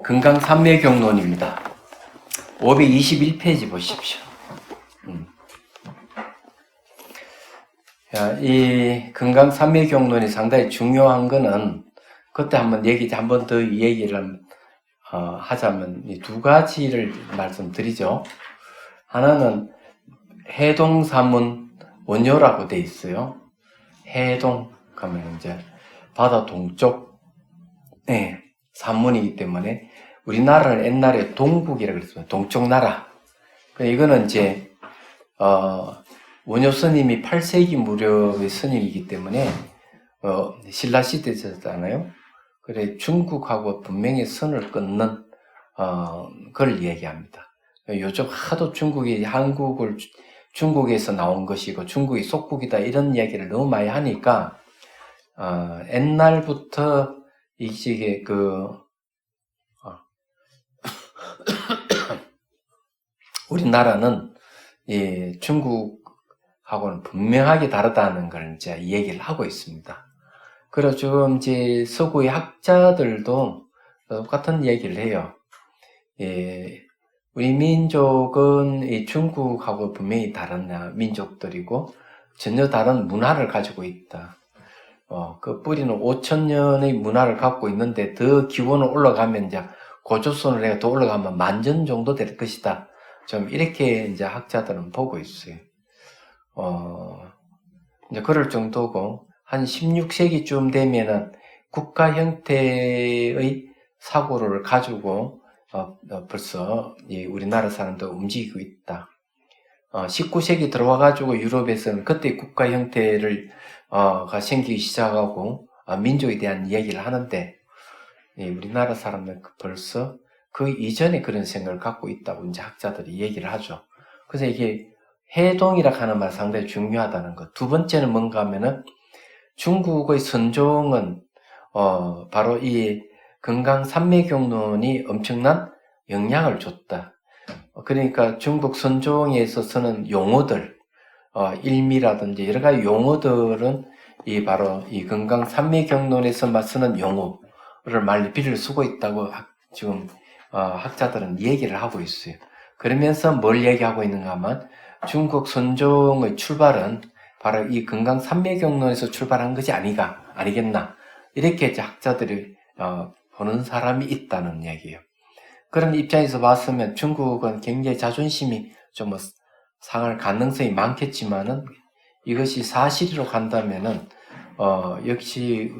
금강산매경론입니다. 521페이지 보십시오. 이 금강산매경론이 상당히 중요한 거는 그때 한 번 더 얘기를 하자면 이 두 가지를 말씀드리죠. 하나는 해동사문 원효라고 돼 있어요. 해동 가면 이제 바다 동쪽 산문이기 때문에 우리나라는 옛날에 동북이라고 그랬어요. 동쪽 나라. 이거는 이제 원효 스님이 8세기 무렵의 스님이기 때문에 신라 시대잖아요. 그래 중국하고 분명히 선을 끊는 걸 얘기합니다. 요즘 하도 중국이 중국에서 나온 것이고 중국이 속국이다 이런 얘기를 너무 많이 하니까 옛날부터 이게 우리나라는 중국하고는 분명하게 다르다는 걸 이제 얘기를 하고 있습니다. 그리고 지금 이제 서구의 학자들도 똑같은 얘기를 해요. 우리 민족은 중국하고 분명히 다른 민족들이고 전혀 다른 문화를 가지고 있다. 그 뿌리는 5,000년의 문화를 갖고 있는데 더 기원을 올라가면 이제 고조선을 해가 더 올라가면 10,000년 정도 될 것이다. 좀 이렇게 이제 학자들은 보고 있어요. 이제 그럴 정도고 한 16세기쯤 되면은 국가 형태의 사고를 가지고 벌써 우리나라 사람도 움직이고 있다. 19세기 들어와가지고 유럽에서는 그때 국가 형태를 가 생기기 시작하고 민족에 대한 얘기를 하는데 우리나라 사람은 벌써 그 이전에 그런 생각을 갖고 있다고 이제 학자들이 얘기를 하죠. 그래서 이게 해동이라 하는 말 상당히 중요하다는 것. 두 번째는 뭔가 하면은 중국의 선종은 바로 이 금강산매경론이 엄청난 영향을 줬다. 그러니까 중국 선종에 있어서는 용어들, 일미라든지 여러 가지 용어들은 바로 이 금강산매경론에서만 쓰는 용어를 말리비를 쓰고 있다고 지금 학자들은 얘기를 하고 있어요. 그러면서 뭘 얘기하고 있는가 하면 중국 선종의 출발은 바로 이 금강산매경론에서 출발한 것이 아니겠나 이렇게 이제 학자들이 보는 사람이 있다는 얘기예요. 그런 입장에서 봤으면 중국은 굉장히 자존심이 좀 상할 가능성이 많겠지만은 이것이 사실로 간다면은 역시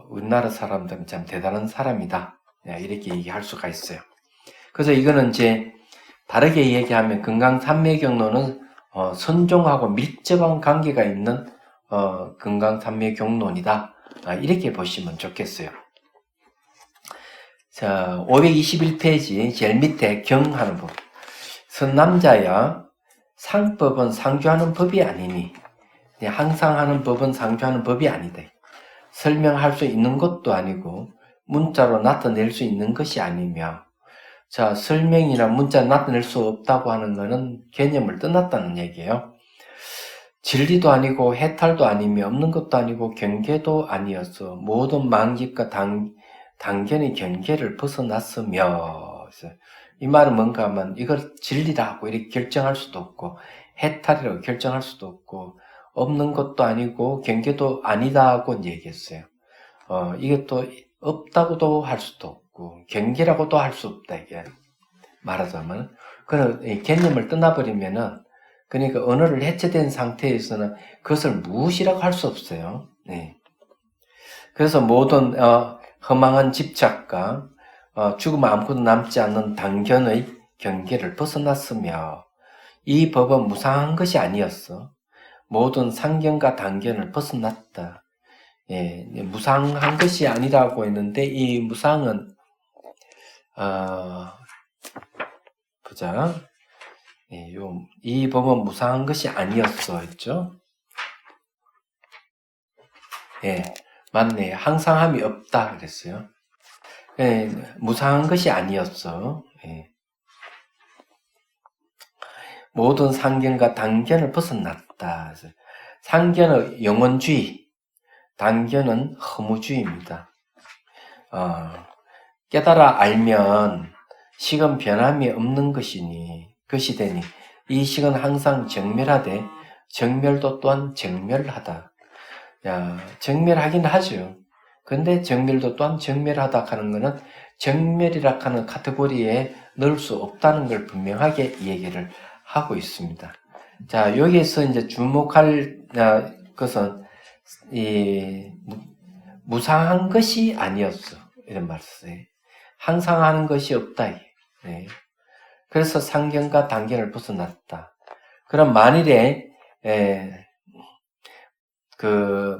우리나라 사람들은 참 대단한 사람이다 이렇게 얘기할 수가 있어요. 그래서 이거는 이제 다르게 얘기하면 금강산매경론은 선종하고 밀접한 관계가 있는 금강산매경론이다 이렇게 보시면 좋겠어요. 자, 521페이지 제일 밑에 경하는 법. 선남자야 상법은 상주하는 법이 아니니 항상 하는 법은 상주하는 법이 아니다. 설명할 수 있는 것도 아니고 문자로 나타낼 수 있는 것이 아니며 자, 설명이나 문자 나타낼 수 없다고 하는 것은 개념을 떠났다는 얘기예요. 진리도 아니고 해탈도 아니며 없는 것도 아니고 경계도 아니어서 모든 만집과 단견의 경계를 벗어났으며 이 말은 뭔가 하면 이걸 진리라고 이렇게 결정할 수도 없고 해탈이라고 결정할 수도 없고 없는 것도 아니고 경계도 아니다고 얘기했어요. 이게 또 없다고도 할 수도 없고 경계라고도 할 수 없다 이게 말하자면 그런 개념을 떠나버리면은 그러니까 언어를 해체된 상태에서는 그것을 무엇이라고 할 수 없어요. 네. 그래서 모든 허망한 집착과 죽으면 아무것도 남지 않는 단견의 경계를 벗어났으며 이 법은 무상한 것이 아니었어. 모든 상견과 단견을 벗어났다. 무상한 것이 아니라고 했는데 이 무상은 보자. 이 법은 무상한 것이 아니었어 했죠. 맞네. 항상함이 없다 그랬어요. 무상한 것이 아니었어. 모든 상견과 단견을 벗어났다. 상견의 영원주의, 단견은 허무주의입니다. 깨달아 알면 식은 변함이 없는 것이 되니 이 식은 항상 정멸하되 정멸도 또한 정멸하다. 정멸하긴 하죠. 근데 정멸도 또한 정멸하다 하는 것은 정멸이라 하는 카테고리에 넣을 수 없다는 걸 분명하게 얘기를 하고 있습니다. 자, 여기에서 이제 주목할 것은 이 무상한 것이 아니었어. 이런 말씀이에요. 항상 하는 것이 없다. 네. 그래서 상견과 단견을 벗어났다. 그럼 만일에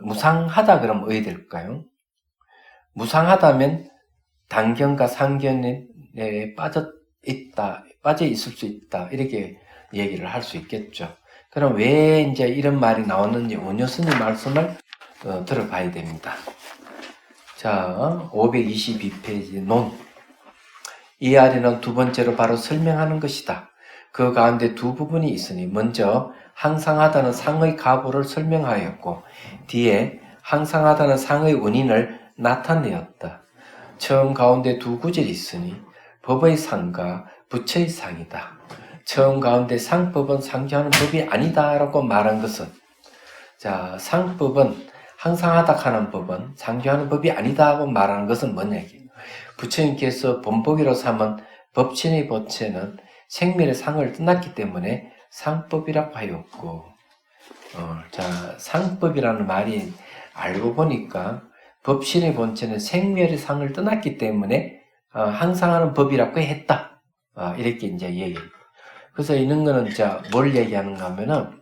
무상하다 그러면 어디 될까요? 무상하다면 단견과 상견에 빠져 있을 수 있다. 이렇게 얘기를 할 수 있겠죠. 그럼 왜 이제 이런 말이 나왔는지 원효스님 말씀을 들어봐야 됩니다. 자, 522페이지 논. 이 아래는 두 번째로 바로 설명하는 것이다. 그 가운데 두 부분이 있으니 먼저 항상하다는 상의 가부를 설명하였고 뒤에 항상하다는 상의 원인을 나타내었다. 처음 가운데 두 구절이 있으니 법의 상과 부처의 상이다. 처음 가운데 상법은 상주하는 법이 아니다라고 말한 것은, 자, 상법은 항상하다 하는 법은 상주하는 법이 아니다라고 말하는 것은 뭐냐 이게. 부처님께서 본보기로 삼은 법신의 본체는 생멸의 상을 떠났기 때문에 상법이라고 하였고, 자, 상법이라는 말이 알고 보니까 법신의 본체는 생멸의 상을 떠났기 때문에 항상 하는 법이라고 했다. 이렇게 이제 얘기합니다. 그래서 이런 거는 자, 뭘 얘기하는가 하면은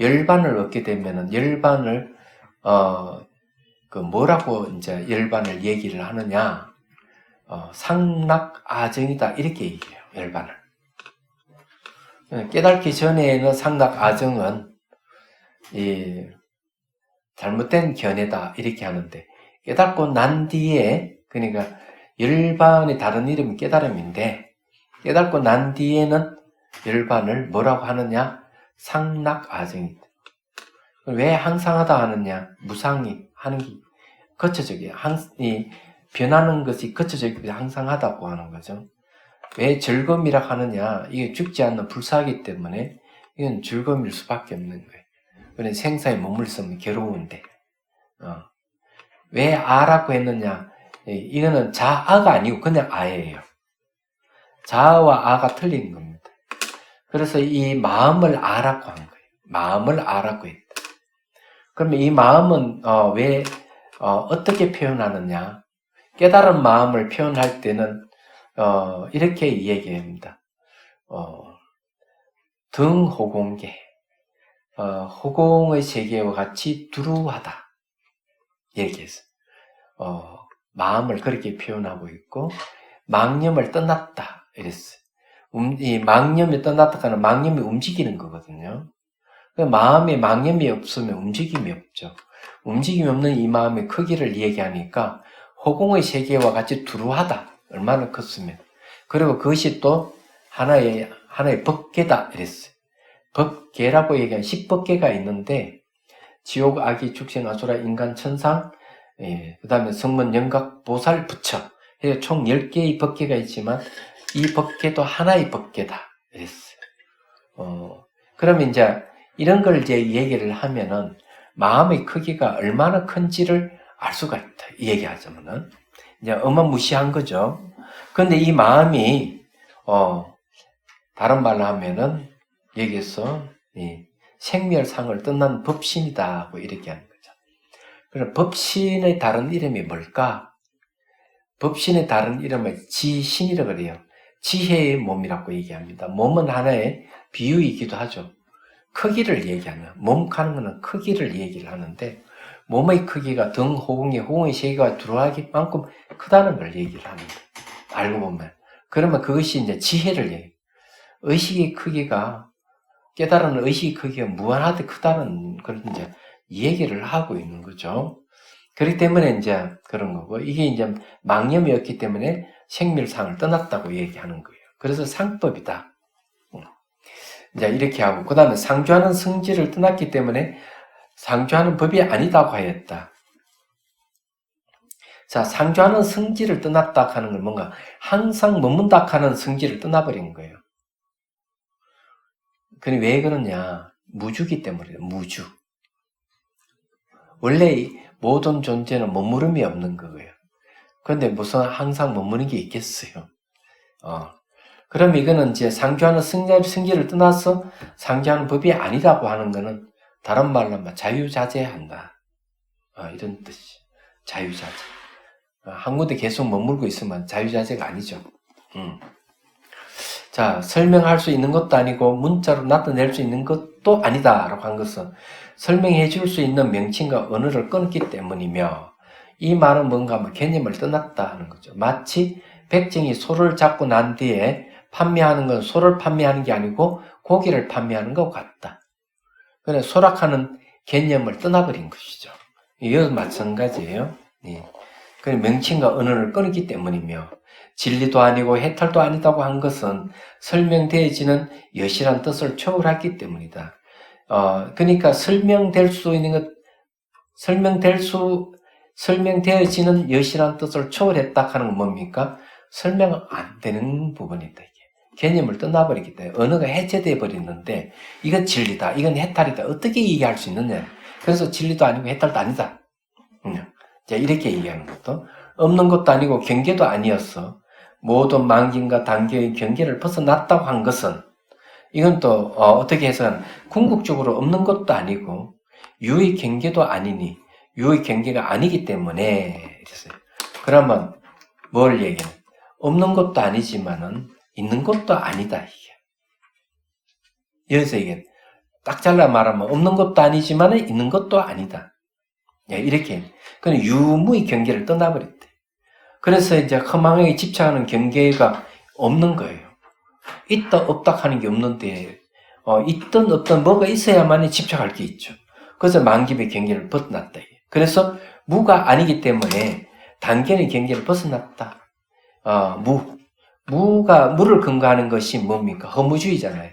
열반을 얻게 되면은 열반을 뭐라고 이제 열반을 얘기를 하느냐? 상락아정이다 이렇게 얘기해요. 열반을. 깨닫기 전에는 상락아정은 잘못된 견해다 이렇게 하는데 깨닫고 난 뒤에, 그러니까 열반의 다른 이름이 깨달음인데 깨닫고 난 뒤에는 열반을 뭐라고 하느냐? 상락아정이다. 왜 항상하다 하느냐? 무상이 하는 게 거쳐적이에요. 변하는 것이 거쳐적이고 항상하다고 하는 거죠. 왜 즐거움이라 하느냐? 이게 죽지 않는 불사이기 때문에 이건 즐거움일 수밖에 없는 거예요. 그래서 생사에 머물렀으면 괴로운데. 왜 아라고 했느냐? 이거는 자아가 아니고 그냥 아예요. 자아와 아가 틀린 겁니다. 그래서 이 마음을 아라고 한 거예요. 마음을 아라고 했다. 그러면 이 마음은 어떻게 표현하느냐? 깨달은 마음을 표현할 때는 이렇게 얘기합니다. 등호공계, 호공의 세계와 같이 두루하다 얘기했어요. 마음을 그렇게 표현하고 있고 망념을 떠났다 이랬어요. 이 망념이 떠났다 하는 망념이 움직이는 거거든요. 마음에 망념이 없으면 움직임이 없죠. 움직임이 없는 이 마음의 크기를 얘기하니까 호공의 세계와 같이 두루하다. 얼마나 컸으면. 그리고 그것이 또 하나의 법계다 이랬어요. 법계라고 얘기하면 10법계가 있는데 지옥, 악이, 축생, 아수라, 인간, 천상, 그 다음에 성문, 영각, 보살, 부처, 총 10개의 법계가 있지만 이 법계도 하나의 법계다 이랬어요. 그러면 이제 이런 걸 이제 얘기를 하면은 마음의 크기가 얼마나 큰지를 알 수가 있다. 이 얘기하자면은 이제 어마무시한 거죠. 그런데 이 마음이 다른 말로 하면은 여기서 생멸상을 떠난 법신이다고 이렇게 하는 거죠. 그래서 법신의 다른 이름이 뭘까? 법신의 다른 이름을 지신이라고 그래요. 지혜의 몸이라고 얘기합니다. 몸은 하나의 비유이기도 하죠. 크기를 얘기하는, 몸 하는 것은 크기를 얘기를 하는데 몸의 크기가 등, 호응의 세계가 들어가기만큼 크다는 걸 얘기를 합니다. 알고 보면. 그러면 그것이 이제 지혜를 얘기해요. 의식의 크기가, 깨달은 의식의 크기가 무한하게 크다는 그런 이제 얘기를 하고 있는 거죠. 그렇기 때문에 이제 그런 거고, 이게 이제 망념이었기 때문에 생멸상을 떠났다고 얘기하는 거예요. 그래서 상법이다. 이제 이렇게 하고, 그 다음에 상주하는 성질을 떠났기 때문에 상주하는 법이 아니다고 하였다. 자, 상주하는 성질을 떠났다 하는 건 뭔가 항상 머문다 하는 성질을 떠나버린 거예요. 그니 왜 그러냐? 무주기 때문이에요. 무주. 원래 모든 존재는 머무름이 없는 거예요. 그런데 무슨 항상 머무는 게 있겠어요? 그럼 이거는 이제 상주하는 성질을 떠나서 상주하는 법이 아니라고 하는 거는 다른 말로 하면 자유자재한다. 이런 뜻이. 자유자재. 한 군데 계속 머물고 있으면 자유자재가 아니죠. 자, 설명할 수 있는 것도 아니고 문자로 나타낼 수 있는 것도 아니다라고 한 것은 설명해 줄 수 있는 명칭과 언어를 끊기 때문이며 이 말은 뭔가 개념을 떠났다 하는 거죠. 마치 백정이 소를 잡고 난 뒤에 판매하는 건 소를 판매하는 게 아니고 고기를 판매하는 것과 같다. 그래 소락하는 개념을 떠나버린 것이죠. 이것도 마찬가지예요. 예. 그 명칭과 언어를 끊기 때문이며 진리도 아니고 해탈도 아니다고 한 것은 설명되어지는 여실한 뜻을 초월했기 때문이다. 그러니까 설명될 수 있는 것, 설명되어지는 여실한 뜻을 초월했다 하는 건 뭡니까? 설명 안 되는 부분이다. 이게. 개념을 떠나버리기 때문에 언어가 해체되어 버리는데 이건 진리다, 이건 해탈이다. 어떻게 이해할 수 있느냐? 그래서 진리도 아니고 해탈도 아니다. 자, 이렇게 얘기하는 것도 없는 것도 아니고 경계도 아니었어. 모든 만경과 단계의 경계를 벗어났다고 한 것은 이건 또 어떻게 해서는 궁극적으로 없는 것도 아니고 유의 경계도 아니니 유의 경계가 아니기 때문에 이랬어요. 그러면 뭘 얘기해? 없는 것도 아니지만은 있는 것도 아니다. 이게. 여기서 이게 딱 잘라 말하면 없는 것도 아니지만은 있는 것도 아니다. 이렇게. 그는 유무의 경계를 떠나버렸대. 그래서 이제 허망하게 집착하는 경계가 없는 거예요. 있다 없다 하는 게 없는데 있든 없든 뭐가 있어야만 집착할 게 있죠. 그래서 만기의 경계를 벗어났다. 그래서 무가 아니기 때문에 단견의 경계를 벗어났다. 무를 근거하는 것이 뭡니까? 허무주의잖아요.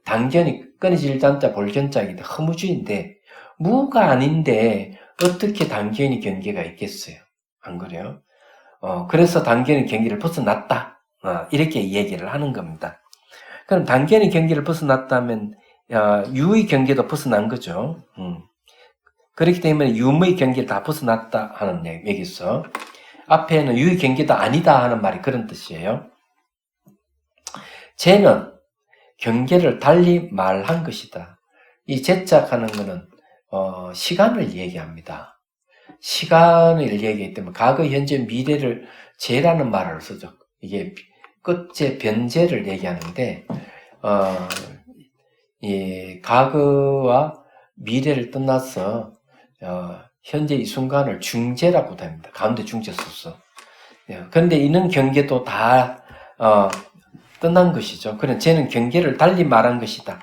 단견이 끊어질 단자 볼견자이기 허무주의인데 무가 아닌데 어떻게 단견의 경계가 있겠어요? 안 그래요? 그래서 단견의 경계를 벗어났다. 이렇게 얘기를 하는 겁니다. 그럼 단견의 경계를 벗어났다면 유의 경계도 벗어난 거죠. 그렇기 때문에 유무의 경계를 다 벗어났다 하는 얘기죠. 앞에는 유의 경계도 아니다 하는 말이 그런 뜻이에요. 쟤는 경계를 달리 말한 것이다. 이 제짝하는 것은 시간을 얘기합니다. 시간을 얘기하기 때문에 과거, 현재, 미래를 제라는 말을 쓰죠. 이게 끝제 변제를 얘기하는데 이 과거와 미래를 떠나서 현재 이 순간을 중제라고 합니다. 가운데 중제 썼어. 그런데 이런 경계도 다 떠난 것이죠. 그런 쟤는 경계를 달리 말한 것이다.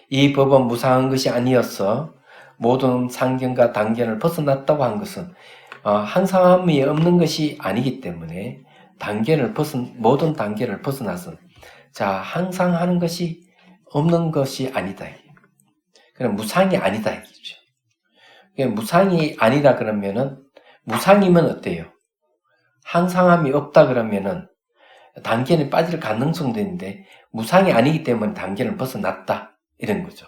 이 법은 무상한 것이 아니었어. 모든 상견과 단견을 벗어났다고 한 것은 항상함이 없는 것이 아니기 때문에 모든 단견을 벗어나서 자 항상 하는 것이 없는 것이 아니다. 그럼 무상이 아니다 이거죠. 무상이 아니다 그러면은 무상이면 어때요? 항상함이 없다 그러면은 단견에 빠질 가능성도 있는데 무상이 아니기 때문에 단견을 벗어났다 이런 거죠.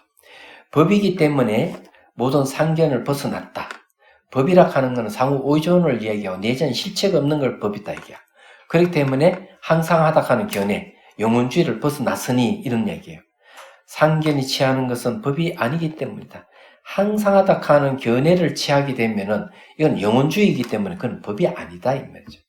법이기 때문에 모든 상견을 벗어났다. 법이라 하는 것은 상호 의존을 이야기하고 내전 실체가 없는 걸 법이다 이게야. 그렇기 때문에 항상하다 하는 견해, 영혼주의를 벗어났으니 이런 얘기예요. 상견이 취하는 것은 법이 아니기 때문이다. 항상하다 하는 견해를 취하게 되면은 이건 영혼주의이기 때문에 그건 법이 아니다 이 말이죠.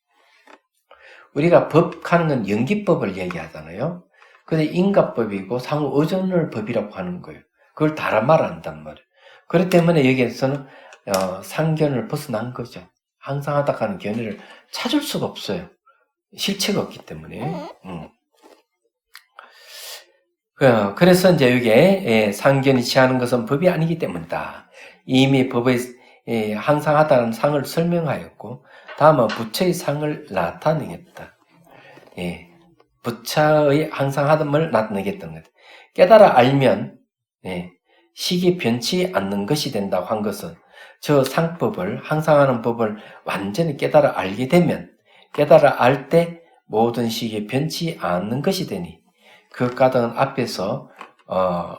우리가 법하는 건 연기법을 얘기하잖아요. 근데 인가법이고 상호 의존을 법이라고 하는 거예요. 그걸 다른 말 한단 말이에요. 그렇기 때문에 여기에서는 상견을 벗어난 거죠. 항상하다 하는 견해를 찾을 수가 없어요. 실체가 없기 때문에. 그래서 이제 여기에 상견이 취하는 것은 법이 아니기 때문이다. 이미 법의 항상하다는 상을 설명하였고 다음은 부처의 상을 나타내겠다. 부처의 항상하다를 나타내겠다는 거다. 깨달아 알면 식이 변치 않는 것이 된다고 한 것은 저 상법을 항상하는 법을 완전히 깨달아 알게 되면 깨달아 알 때 모든 식이 변치 않는 것이 되니 그 까닭은 앞에서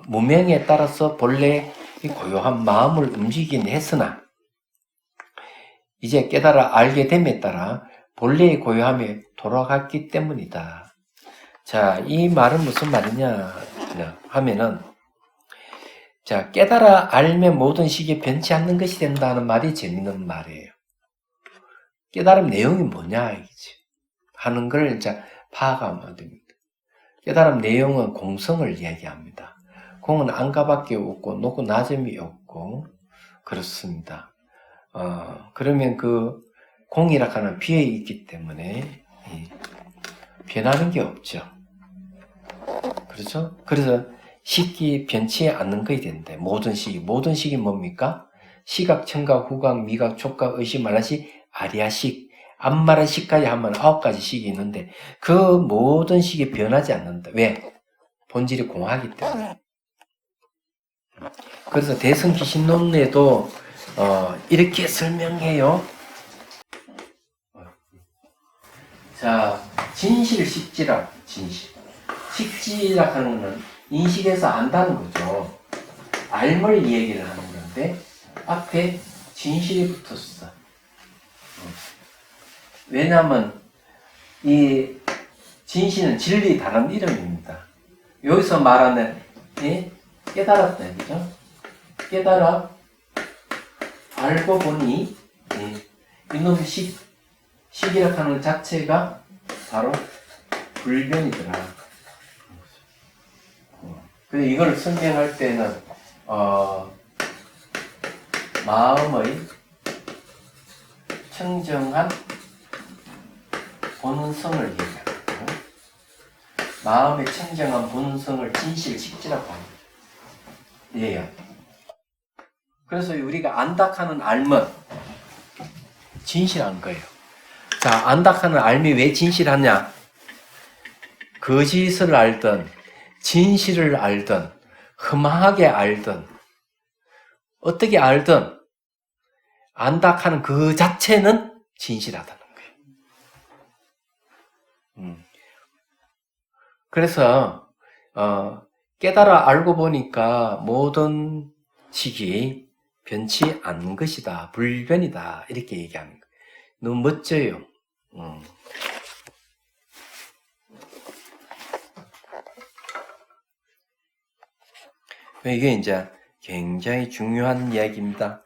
무명에 따라서 본래 고요한 마음을 움직이긴 했으나 이제 깨달아 알게 됨에 따라 본래의 고요함에 돌아갔기 때문이다. 자, 이 말은 무슨 말이냐 하면은 자, 깨달아 알면 모든 식이 변치 않는 것이 된다는 말이 재밌는 말이에요. 깨달음 내용이 뭐냐 이거지. 하는 걸 이제 파악하면 됩니다. 깨달음 내용은 공성을 이야기합니다. 공은 안가밖에 없고 높고 낮음이 없고 그렇습니다. 그러면 그 공이라 하는 비에 있기 때문에 변하는 게 없죠. 그렇죠? 그래서 식이 변치 않는 것이 되는데 모든 식이 뭡니까? 시각, 청각, 후각, 미각, 촉각, 의식, 말라식, 아리아식, 암마라식까지 하면 9가지 식이 있는데 그 모든 식이 변하지 않는다. 왜? 본질이 공하기 때문에. 그래서 대승기신론에도 이렇게 설명해요. 자, 진실식지라, 진실. 식지라 하는 것은 인식에서 안다는 거죠. 알물 얘기를 하는 건데 앞에 진실이 붙었어. 왜냐하면 이 진실은 진리 다른 이름입니다. 여기서 말하는 깨달았다 얘기죠. 깨달아 알고 보니 이놈 식이라 하는 것 자체가 바로 불변이더라. 그래서 이걸 설명할 때는 마음의 청정한 본성을 얘기합니다. 마음의 청정한 본성을 진실식지라고 합니다. 예. 그래서 우리가 안닥하는 알면 진실한 거예요. 자, 안닥하는 알미 왜 진실하냐? 거짓을 알든 진실을 알든 흠하게 알든 어떻게 알든 안닥하는 그 자체는 진실하다는 거예요. 그래서 깨달아 알고 보니까 모든 식이 변치 않는 것이다. 불변이다. 이렇게 얘기하는 거예요. 너무 멋져요. 이게 이제 굉장히 중요한 이야기입니다.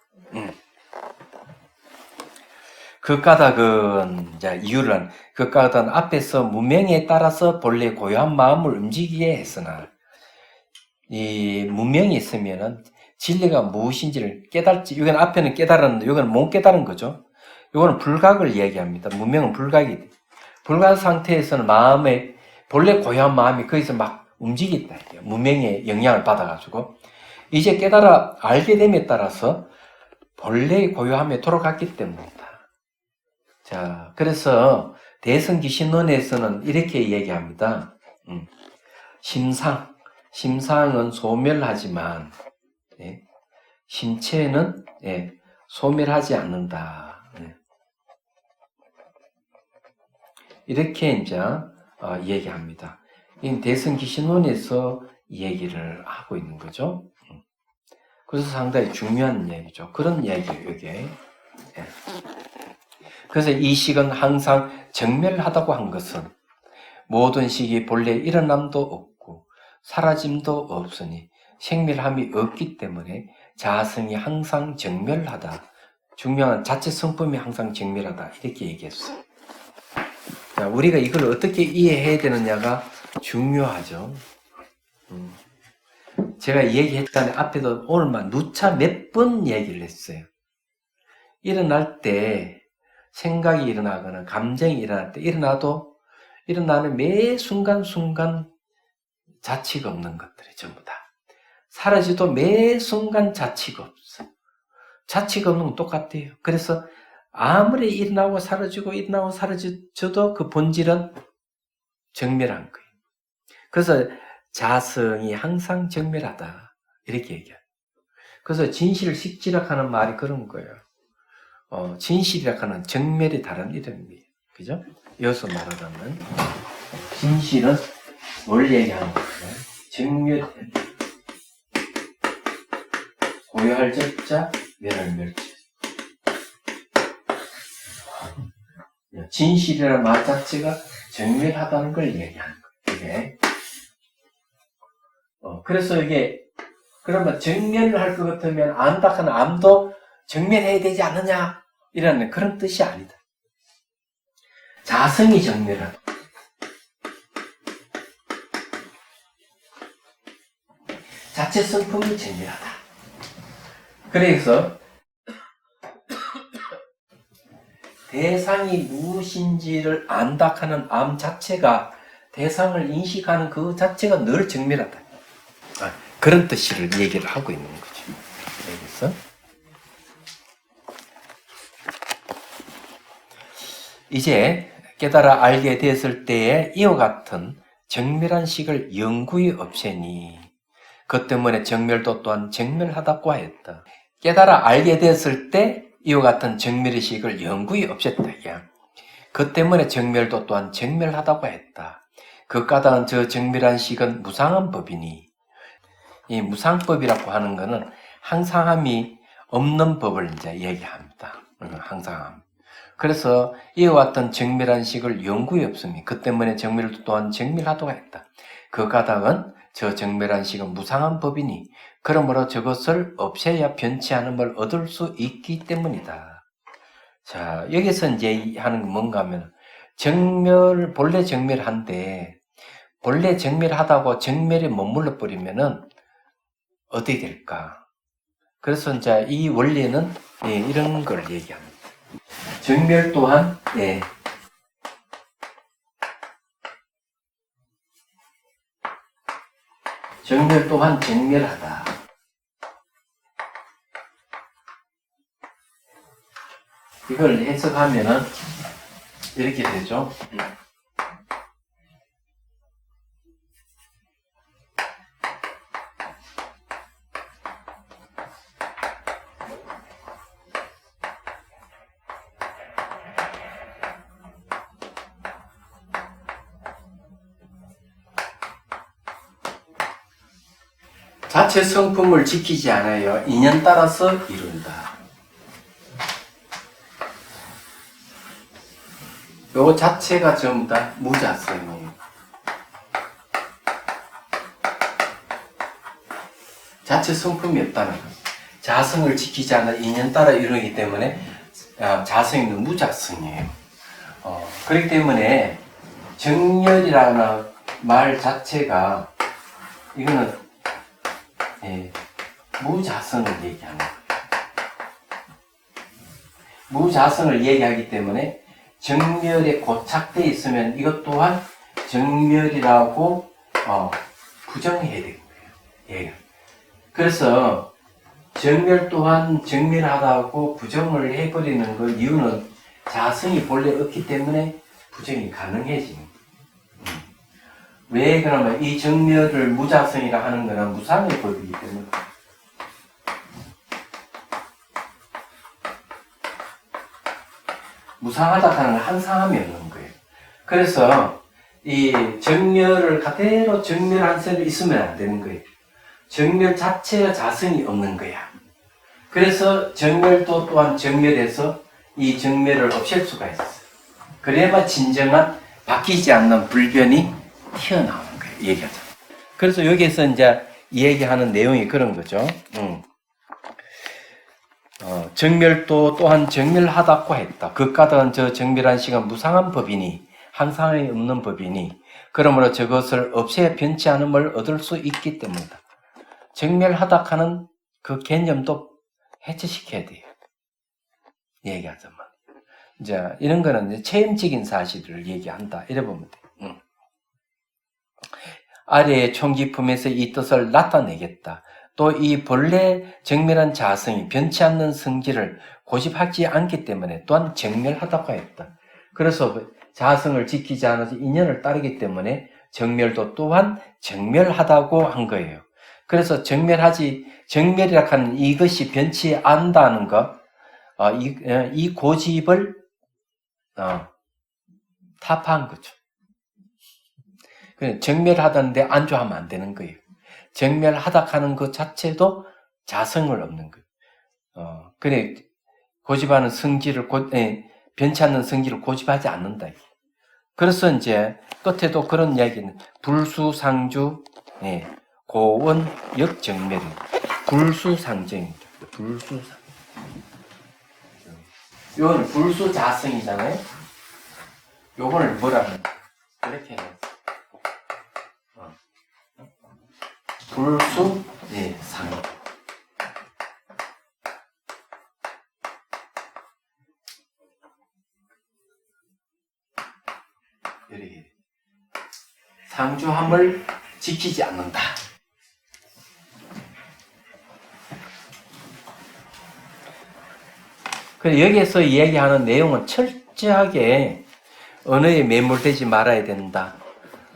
그 까닭은 이제 이유는 그 까닭은 앞에서 무명에 따라서 본래 고요한 마음을 움직이게 했으나 이 무명이 있으면은 진리가 무엇인지를 깨달지. 이건 앞에는 깨달았는데 이건 못 깨달은 거죠. 이거는 불각을 이야기합니다. 무명은 불각이 돼. 불각 상태에서는 마음의 본래 고요한 마음이 거기서 막 움직인다. 무명의 영향을 받아가지고 이제 깨달아 알게 됨에 따라서 본래의 고요함에 돌아갔기 때문이다. 자, 그래서 대승기신론에서는 이렇게 얘기합니다. 심상은 소멸하지만 심체는 소멸하지 않는다. 이렇게 이제 얘기합니다. 이 대승기신론에서 얘기를 하고 있는 거죠. 그래서 상당히 중요한 얘기죠. 그런 얘기예요, 이게. 그래서 이 식은 항상 정멸하다고 한 것은 모든 식이 본래 일어남도 없고 사라짐도 없으니 생멸함이 없기 때문에 자성이 항상 정멸하다. 중요한 자체 성품이 항상 정멸하다. 이렇게 얘기했어요. 자, 우리가 이걸 어떻게 이해해야 되느냐가 중요하죠. 제가 얘기했다는 앞에도 오늘만 누차 몇 번 얘기를 했어요. 일어날 때 생각이 일어나거나 감정이 일어날 때 일어나는 매 순간순간 자취가 없는 것들이 전부 다. 사라지도 매 순간 자취가 없어. 자취가 없는 건 똑같아요. 그래서 아무리 일어나고 사라져도 그 본질은 정멸한 거예요. 그래서 자성이 항상 정멸하다. 이렇게 얘기해요. 그래서 진실식지락하는 말이 그런 거예요. 진실이라고 하는 정멸이 다른 이름이에요. 그죠? 여기서 말하자면 진실은 뭘 얘기하는 거예요? 정멸, 고유할 적자, 멸할 멸자. 진실이라는 말 자체가 정멸하다는 걸 얘기하는 거예요. 이게. 그래서 이게 그러면 정멸을 할 것 같으면 안다 하는 암도 정멸해야 되지 않느냐? 이라는 그런 뜻이 아니다. 자성이 정멸하다. 자체 성품이 정멸하다. 그래서 대상이 무엇인지를 안다 하는 암 자체가 대상을 인식하는 그 자체가 늘 정멸하다. 그런 뜻을 얘기를 하고 있는 거죠. 여기서 이제 깨달아 알게 되었을 때에 이와 같은 정멸한 식을 영구히 없애니 그 때문에 정멸도 또한 정멸하다고 하였다. 깨달아 알게 되었을 때 이와 같은 정멸의 식을 영구히 없앴다. 그 때문에 정멸도 또한 정멸하다고 했다. 그 까닭은 저 정멸한 식은 무상한 법이니 이 무상법이라고 하는 것은 항상함이 없는 법을 이제 얘기합니다. 항상함. 그래서 이와 같은 정멸한 식을 영구히 없음이 그 때문에 정멸도 또한 정멸하다고 했다. 그 까닭은 저 정멸한 식은 무상한 법이니 그러므로 저것을 없애야 변치 않음을 얻을 수 있기 때문이다. 자, 여기서 이제 하는 건 뭔가 하면 본래 정멸한데 본래 정멸하다고 정멸에 머물러 버리면은 어떻게 될까? 그래서 이제 이 원리는 이런 걸 얘기합니다. 정멸 또한 정멸 또한 정멸하다. 이걸 해석하면은 이렇게 되죠. 자체 성품을 지키지 않아요. 인연 따라서 이룬다. 요거 자체가 전부 다 무자성이에요. 자체 성품이 없다는 거예요. 자성을 지키지 않아 인연 따라 이루기 때문에 자성이 무자성이에요. 그렇기 때문에 정렬이라는 말 자체가 이거는 무자성을 얘기하는 거예요. 무자성을 얘기하기 때문에 정멸에 고착되어 있으면 이것 또한 정멸이라고 부정해야 되는 거예요. 그래서 정멸 또한 정멸하다고 부정을 해버리는 그 이유는 자성이 본래 없기 때문에 부정이 가능해지는 거예요. 왜 그러면 이 정멸을 무자성이라 하는 것은 무상의 법이기 때문에 무상하다 하는 항상함이 없는 거예요. 그래서 이 정멸을 그대로 정멸한 채로 있으면 안 되는 거예요. 정멸 자체가 자성이 없는 거야. 그래서 정멸도 또한 정멸해서 이 정멸을 없앨 수가 있어요. 그래야만 진정한 바뀌지 않는 불변이 튀어나오는 거예요. 얘기하자. 그래서 여기에서 이제 얘기하는 내용이 그런 거죠. 정멸도 또한 정멸하다고 했다. 그 까닭은 저 정멸한 시간 무상한 법이니 항상이 없는 법이니 그러므로 저것을 없애야 변치 않음을 얻을 수 있기 때문이다. 정멸하다 하는 그 개념도 해체시켜야 돼요. 얘기하자면. 이제 이런 거는 이제 체험적인 사실을 얘기한다. 이래 보면 돼요. 아래의 총기품에서 이 뜻을 나타내겠다. 또 이 본래 정멸한 자성이 변치 않는 성질을 고집하지 않기 때문에 또한 정멸하다고 했다. 그래서 자성을 지키지 않아서 인연을 따르기 때문에 정멸도 또한 정멸하다고 한 거예요. 그래서 정멸이라 하는 이것이 변치 않는다는 것, 이 고집을 타파한 거죠. 정멸하다는데 안주하면 안 되는 거예요. 정멸하다 하는 것 자체도 자성을 얻는 거예요. 그래 고집하는 성질을 변치 않는 성질을 고집하지 않는다. 그래서 이제 끝에도 그런 이야기는 불수상주, 고원 역정멸입니다. 불수상정입니다. 불수상. 요건 불수자성이잖아요. 요거를 뭐라 하는 이렇게 해요. 불수상. 이렇게 상주함을 지키지 않는다. 그래서 여기에서 이야기하는 내용은 철저하게 언어에 매몰되지 말아야 된다.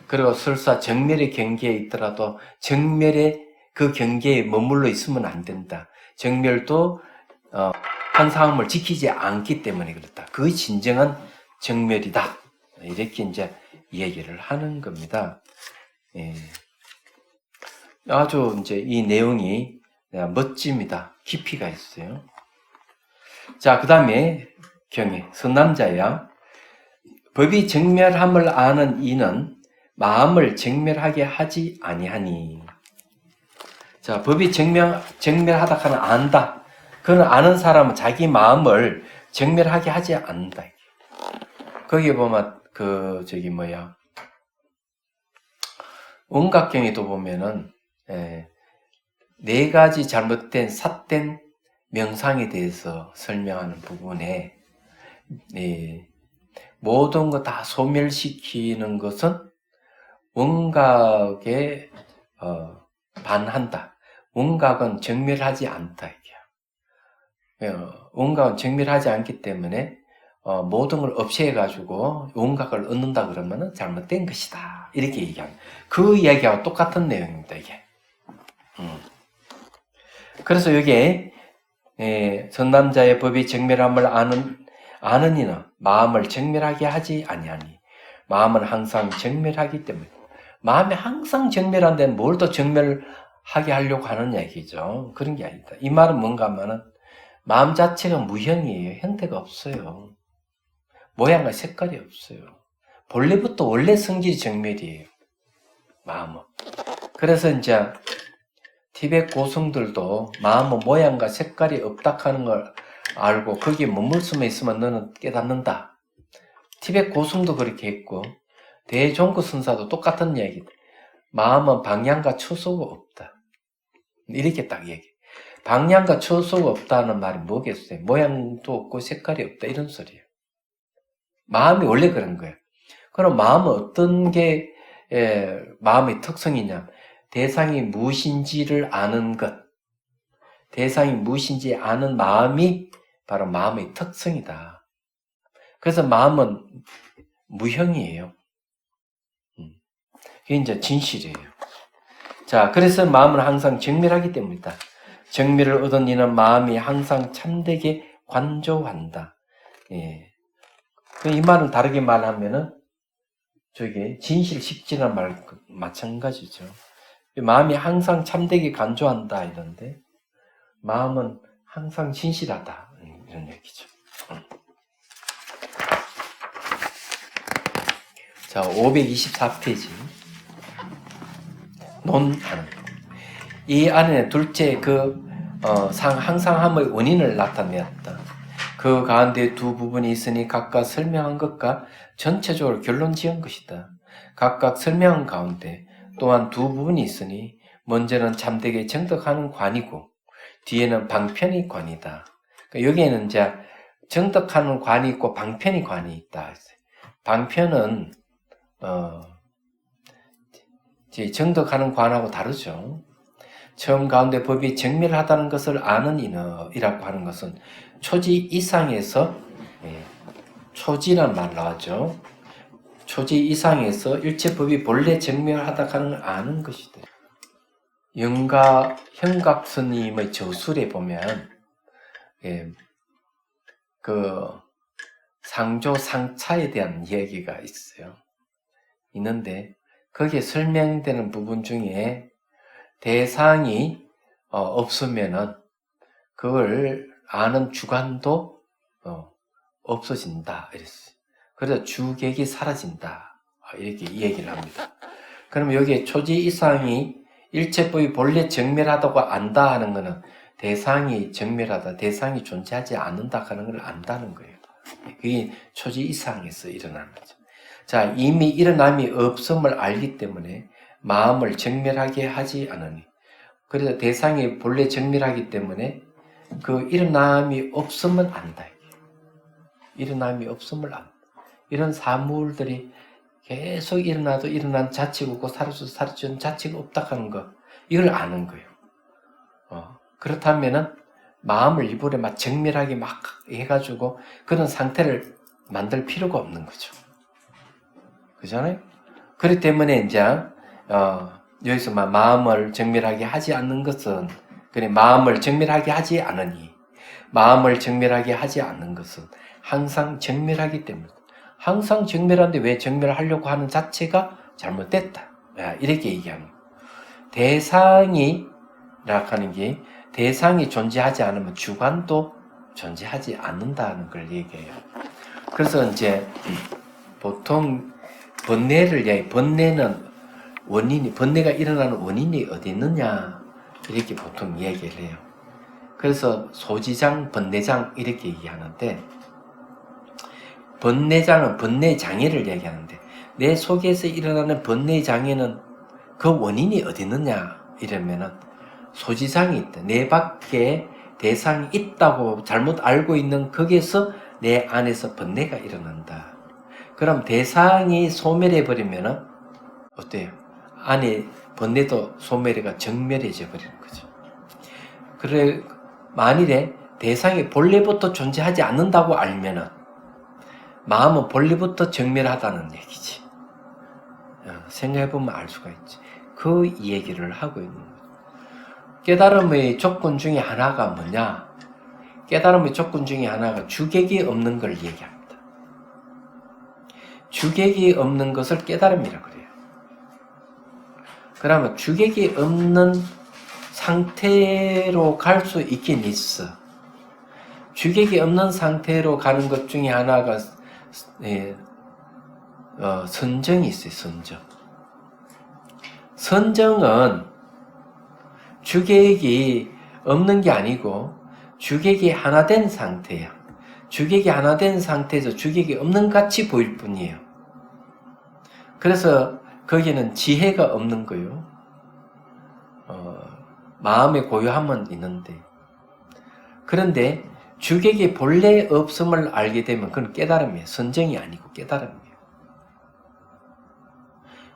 그리고 설사 정멸의 경계에 있더라도 정멸의 그 경계에 머물러 있으면 안 된다. 정멸도 항상함을 지키지 않기 때문에 그렇다. 그 진정한 정멸이다. 이렇게 이제 얘기를 하는 겁니다. 아주 이제 이 내용이 멋집니다. 깊이가 있어요. 자, 그 다음에 경에 선남자야. 법이 정멸함을 아는 이는 마음을 정멸하게 하지 아니하니. 자, 법이 정멸하다 하는 안다. 그는 아는 사람은 자기 마음을 정멸하게 하지 않는다. 거기 보면 원각경에도 보면은 네 가지 잘못된 삿된 명상에 대해서 설명하는 부분에 모든 거 다 소멸시키는 것은 원각에 반한다. 원각은 정멸하지 않다. 원각은 정멸하지 않기 때문에 모든 걸 없애가지고 원각을 얻는다 그러면 잘못된 것이다. 이렇게 얘기합니다. 그 이야기하고 똑같은 내용입니다. 이게. 그래서 여기에 선남자의 법이 정멸함을 아는 이는 마음을 정멸하게 하지 아니하니. 마음은 항상 정멸하기 때문에. 마음이 항상 정멸한데 뭘 더 정멸하게 하려고 하는 얘기죠. 그런 게 아니다. 이 말은 뭔가 하면은 마음 자체가 무형이에요. 형태가 없어요. 모양과 색깔이 없어요. 본래부터 원래 성질이 정멸이에요. 마음은. 그래서 이제 티베트 고승들도 마음은 모양과 색깔이 없다 하는 걸 알고 거기에 머물 수만 있으면 너는 깨닫는다. 티베트 고승도 그렇게 했고 대종구 선사도 똑같은 얘기. 마음은 방향과 초소가 없다. 이렇게 딱 얘기해. 방향과 초소가 없다는 말이 뭐겠어요? 모양도 없고 색깔이 없다 이런 소리예요. 마음이 원래 그런 거예요. 그럼 마음은 어떤 게 마음의 특성이냐? 대상이 무엇인지를 아는 것. 대상이 무엇인지 아는 마음이 바로 마음의 특성이다. 그래서 마음은 무형이에요. 그게 이제 진실이에요. 자, 그래서 마음은 항상 정멸하기 때문이다. 정멸을 얻은 이는 마음이 항상 참되게 관조한다. 이 말은 다르게 말하면은 진실식지란 말 마찬가지죠. 마음이 항상 참되게 간조한다 이런데 마음은 항상 진실하다 이런 얘기죠. 자, 524페이지 논하는 이 안에 둘째 항상함의 원인을 나타내었다. 그 가운데 두 부분이 있으니 각각 설명한 것과 전체적으로 결론 지은 것이다. 각각 설명한 가운데 또한 두 부분이 있으니 먼저는 참되게 정덕하는 관이고 뒤에는 방편의 관이다. 그러니까 여기에는 이제 정덕하는 관이 있고 방편의 관이 있다. 방편은 정덕하는 관하고 다르죠. 처음 가운데 법이 정멸하다는 것을 아는 이라고 하는 것은 초지 이상에서 초지란 말 나왔죠. 초지 이상에서 일체 법이 본래 정멸하다 하는 걸 아는 것이다. 현각 스님의 저술에 보면 그 상조 상차에 대한 이야기가 있는데 거기에 설명되는 부분 중에 대상이 없으면은 그걸 아는 주관도 없어진다 이랬어요. 그래서 주객이 사라진다 이렇게 얘기를 합니다. 그럼 여기에 초지 이상이 일체법이 본래 정멸하다고 안다 하는 것은 대상이 정멸하다, 대상이 존재하지 않는다 하는 걸 안다는 거예요. 그게 초지 이상에서 일어나는 거죠. 자, 이미 일어남이 없음을 알기 때문에 마음을 정멸하게 하지 않으니. 그래서 대상이 본래 정멸하기 때문에 그 일어남이 없음은 안다. 일어남이 없음을 안다. 이런 사물들이 계속 일어나도 일어난 자체가 없고 사라져도 자체가 없다 하는 거, 이걸 아는 거예요. 그렇다면은 마음을 일부러 막 정밀하게 막 해가지고 그런 상태를 만들 필요가 없는 거죠. 그잖아요? 그렇기 때문에 이제 여기서 마음을 정밀하게 하지 않는 것은 그래 마음을 정밀하게 하지 않으니 마음을 정밀하게 하지 않는 것은 항상 정밀하기 때문에 항상 정밀한데 왜 정밀하려고 하는 자체가 잘못됐다. 이렇게 얘기하는 거예요. 대상이라고 하는 게 대상이 존재하지 않으면 주관도 존재하지 않는다는 걸 얘기해요. 그래서 이제 보통 번뇌는 번뇌가 일어나는 원인이 어디 있느냐 이렇게 보통 얘기를 해요. 그래서 소지장, 번뇌장 이렇게 얘기하는데 번뇌장은 번뇌장애를 얘기하는데 내 속에서 일어나는 번뇌장애는 그 원인이 어디 있느냐 이러면은 소지장이 있다. 내 밖에 대상이 있다고 잘못 알고 있는 거기에서 내 안에서 번뇌가 일어난다. 그럼 대상이 소멸해 버리면은 어때요? 안에 번뇌도 소멸해가 정멸해져 버리는 거죠. 그래 만일에 대상이 본래부터 존재하지 않는다고 알면은 마음은 본래부터 정멸하다는 얘기지. 생각해보면 알 수가 있지. 그 얘기를 하고 있는 거죠. 깨달음의 조건 중에 하나가 뭐냐? 깨달음의 조건 중에 하나가 주객이 없는 걸 얘기합니다. 주객이 없는 것을 깨달음이라고 그래요. 그러면 주객이 없는 상태로 갈 수 있긴 있어. 주객이 없는 상태로 가는 것 중에 하나가 선정이 있어요. 선정은 주객이 없는 게 아니고 주객이 하나 된 상태예요. 주객이 하나 된 상태에서 주객이 없는 같이 보일 뿐이에요. 그래서 거기는 지혜가 없는 거예요. 마음의 고요함은 있는데 그런데 주객이 본래 없음을 알게 되면 그건 깨달음이에요. 선정이 아니고 깨달음이에요.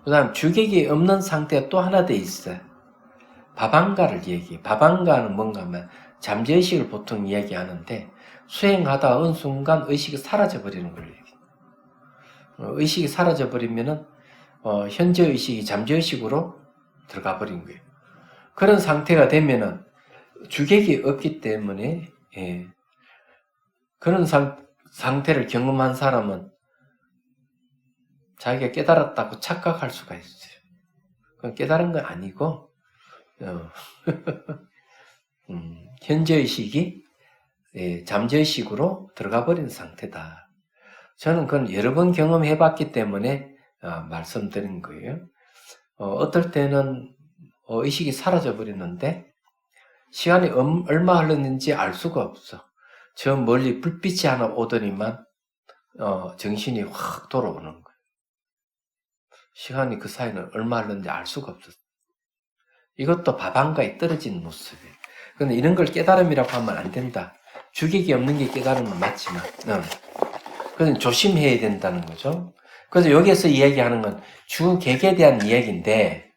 그 다음 주객이 없는 상태가 또 하나 더 있어요. 바방가를 얘기해요. 바방가는 뭔가 하면 잠재의식을 보통 이야기하는데 수행하다 어느 순간 의식이 사라져버리는 걸 얘기해요. 의식이 사라져버리면은 현재의식이 잠재의식으로 들어가 버린 거예요. 그런 상태가 되면은 주객이 없기 때문에 그런 상태를 경험한 사람은 자기가 깨달았다고 착각할 수가 있어요. 그건 깨달은 건 아니고 현재의식이 잠재의식으로 들어가 버린 상태다. 저는 그건 여러 번 경험해봤기 때문에 말씀드린 거예요. 어떨 때는 의식이 사라져 버리는데 시간이 얼마 흘렀는지 알 수가 없어. 저 멀리 불빛이 하나 오더니만 정신이 확 돌아오는 거예요. 시간이 그 사이는 얼마 흘렀는지 알 수가 없었어. 이것도 바방가에 떨어진 모습이에요. 그런데 이런 걸 깨달음이라고 하면 안 된다. 주객이 없는 게 깨달음은 맞지만 그건 조심해야 된다는 거죠. 그래서 여기에서 이야기하는 건 주객에 대한 이야기인데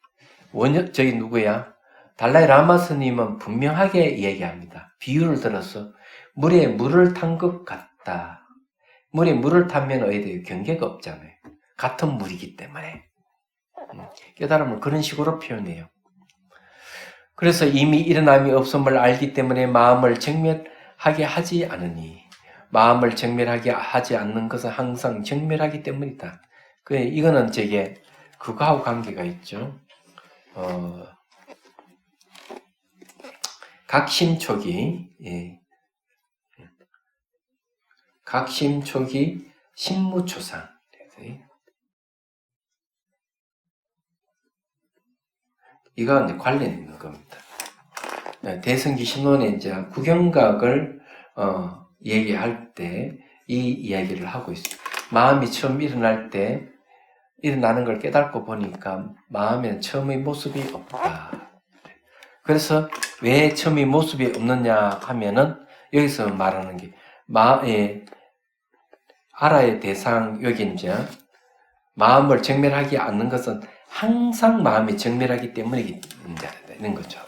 저기 누구야? 달라이 라마 스님은 분명하게 이야기합니다. 비유를 들어서 물에 물을 탄 것 같다. 물에 물을 타면 어디에 경계가 없잖아요. 같은 물이기 때문에 깨달음을 그런 식으로 표현해요. 그래서 이미 일어남이 없음을 알기 때문에 마음을 정멸하게 하지 않으니, 마음을 정멸하게 하지 않는 것은 항상 정멸하기 때문이다. 이거는 저게 그거하고 관계가 있죠. 각심초기, 예. 각심초기 신무초상. 이거 이제 관련 있는 겁니다. 대승기 신론에 이제 구경각을 얘기할 때 이 이야기를 하고 있어요. 마음이 처음 일어날 때 일어나는 걸 깨닫고 보니까 마음에는 처음의 모습이 없다. 그래서 왜 처음의 모습이 없느냐 하면은 여기서 말하는 게 알아야 대상 여기 이제 마음을 정멸하지 않는 것은 항상 마음이 정멸하기 때문이는 거죠.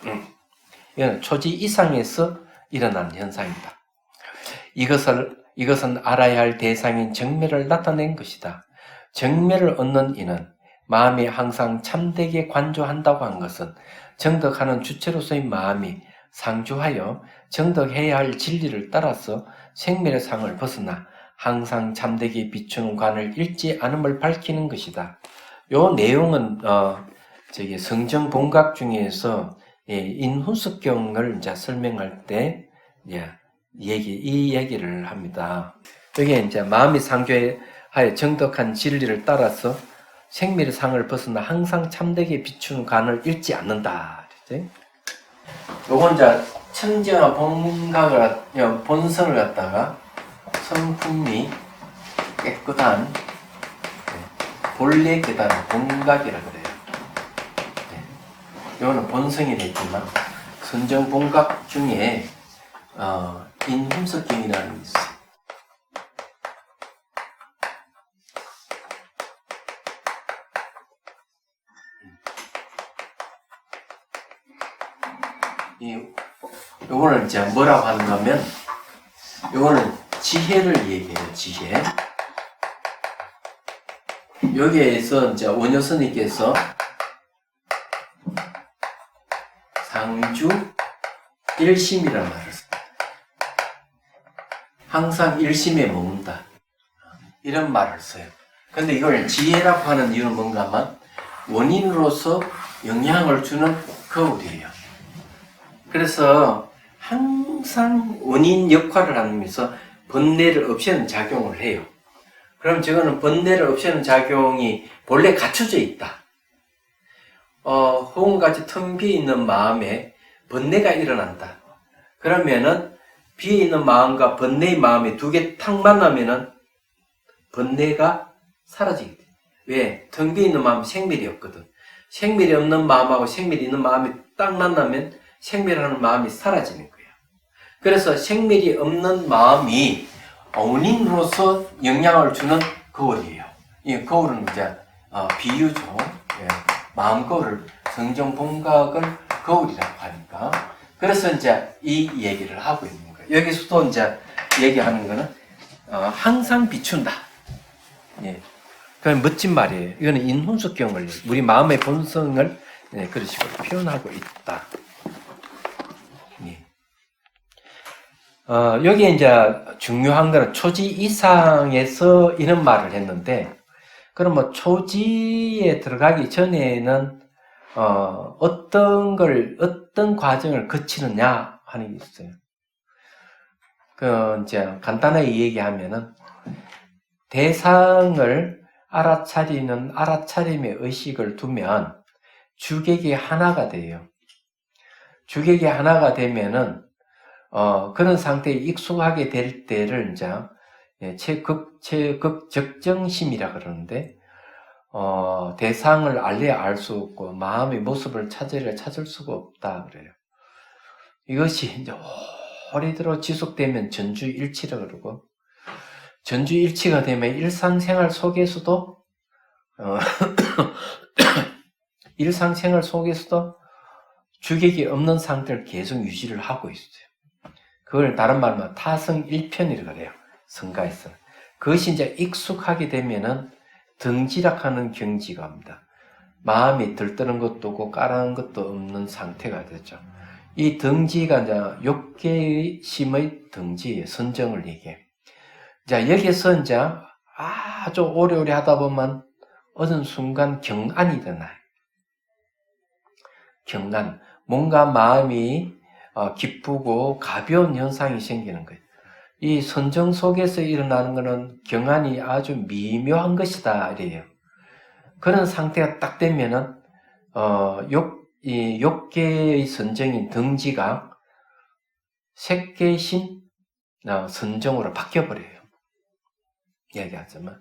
이건 초지 이상에서 일어나는 현상입니다. 이것은 알아야 할 대상인 정멸을 나타낸 것이다. 정멸을 얻는 이는 마음이 항상 참되게 관조한다고 한 것은 정덕하는 주체로서의 마음이 상주하여 정덕해야 할 진리를 따라서 생멸의 상을 벗어나 항상 참되게 비추는 관을 잃지 않음을 밝히는 것이다. 요 내용은 성정 본각 중에서 인훈습경을 이제 설명할 때 이 얘기를 합니다. 여기에 이제 마음이 상주하여 정덕한 진리를 따라서 생멸의 상을 벗어나 항상 참되게 비추는 관을 잃지 않는다. 요건 이제 천지와 본각을 본성을 갖다가 성품이 깨끗한 본래 깨달은 본각이라 그래요. 이거는 본성이 됐지만 선정 본각 중에 인훈석경이라는 게 있어요. 요거는 이제 뭐라고 하는가 하면 요거는 지혜를 얘기해요. 지혜. 여기에서 이제 원효스님께서 상주 일심이라는 말을 써요. 항상 일심에 머문다. 이런 말을 써요. 근데 이걸 지혜라고 하는 이유는 뭔가 하면 원인으로서 영향을 주는 거울이에요. 그래서 항상 원인 역할을 하면서 번뇌를 없애는 작용을 해요. 그럼 저거는 번뇌를 없애는 작용이 본래 갖춰져 있다. 호응같이 텅 비어있는 마음에 번뇌가 일어난다. 그러면은 비어있는 마음과 번뇌의 마음이 두 개 탁 만나면은 번뇌가 사라지게 돼. 왜? 텅 비어있는 마음은 생멸이 없거든. 생멸이 없는 마음하고 생멸이 있는 마음이 딱 만나면 생멸하는 마음이 사라지는 거예요. 그래서 생멸이 없는 마음이 원인으로서 영향을 주는 거울이에요. 이 거울은 이제 비유죠. 예. 마음 거울을 성정 본각을 거울이라고 하니까. 그래서 이제 이 얘기를 하고 있는 거예요. 여기서도 이제 얘기하는 거는 항상 비춘다. 예. 그건 멋진 말이에요. 이거는 인훈숙경을 우리 마음의 본성을 그런 식으로 표현하고 있다. 여기에 이제 중요한 거는 초지 이상에서 이런 말을 했는데, 그럼 뭐 초지에 들어가기 전에는, 어떤 과정을 거치느냐 하는 게 있어요. 이제 간단하게 얘기하면은, 대상을 알아차리는 알아차림의 의식을 두면 주객이 하나가 돼요. 주객이 하나가 되면은, 그런 상태에 익숙하게 될 때를 이제 최극적정심이라 그러는데, 대상을 알래야 알 수 없고 마음의 모습을 찾으려 찾을 수가 없다 그래요. 이것이 이제 오래도록 지속되면 전주일치라 그러고, 전주일치가 되면 일상생활 속에서도 일상생활 속에서도 주객이 없는 상태를 계속 유지를 하고 있어요. 그걸 다른 말로 타성일편이라고 그래요. 성가에서. 그것이 이제 익숙하게 되면은 등지락하는 경지가 옵니다. 마음이 들뜨는 것도 없고 까라는 것도 없는 상태가 되죠. 이 덩지가 이제 욕계의 심의 덩지, 선정을 얘기해. 자, 여기서 이제 아주 오래오래 하다 보면 어느 순간 경안이 일어나요. 경안. 뭔가 마음이 기쁘고 가벼운 현상이 생기는 거예요. 이 선정 속에서 일어나는 것은 경안이 아주 미묘한 것이다, 이래요. 그런 상태가 딱 되면은, 이 욕계의 선정인 덩지가 색계심 선정으로 바뀌어버려요. 얘기하자면.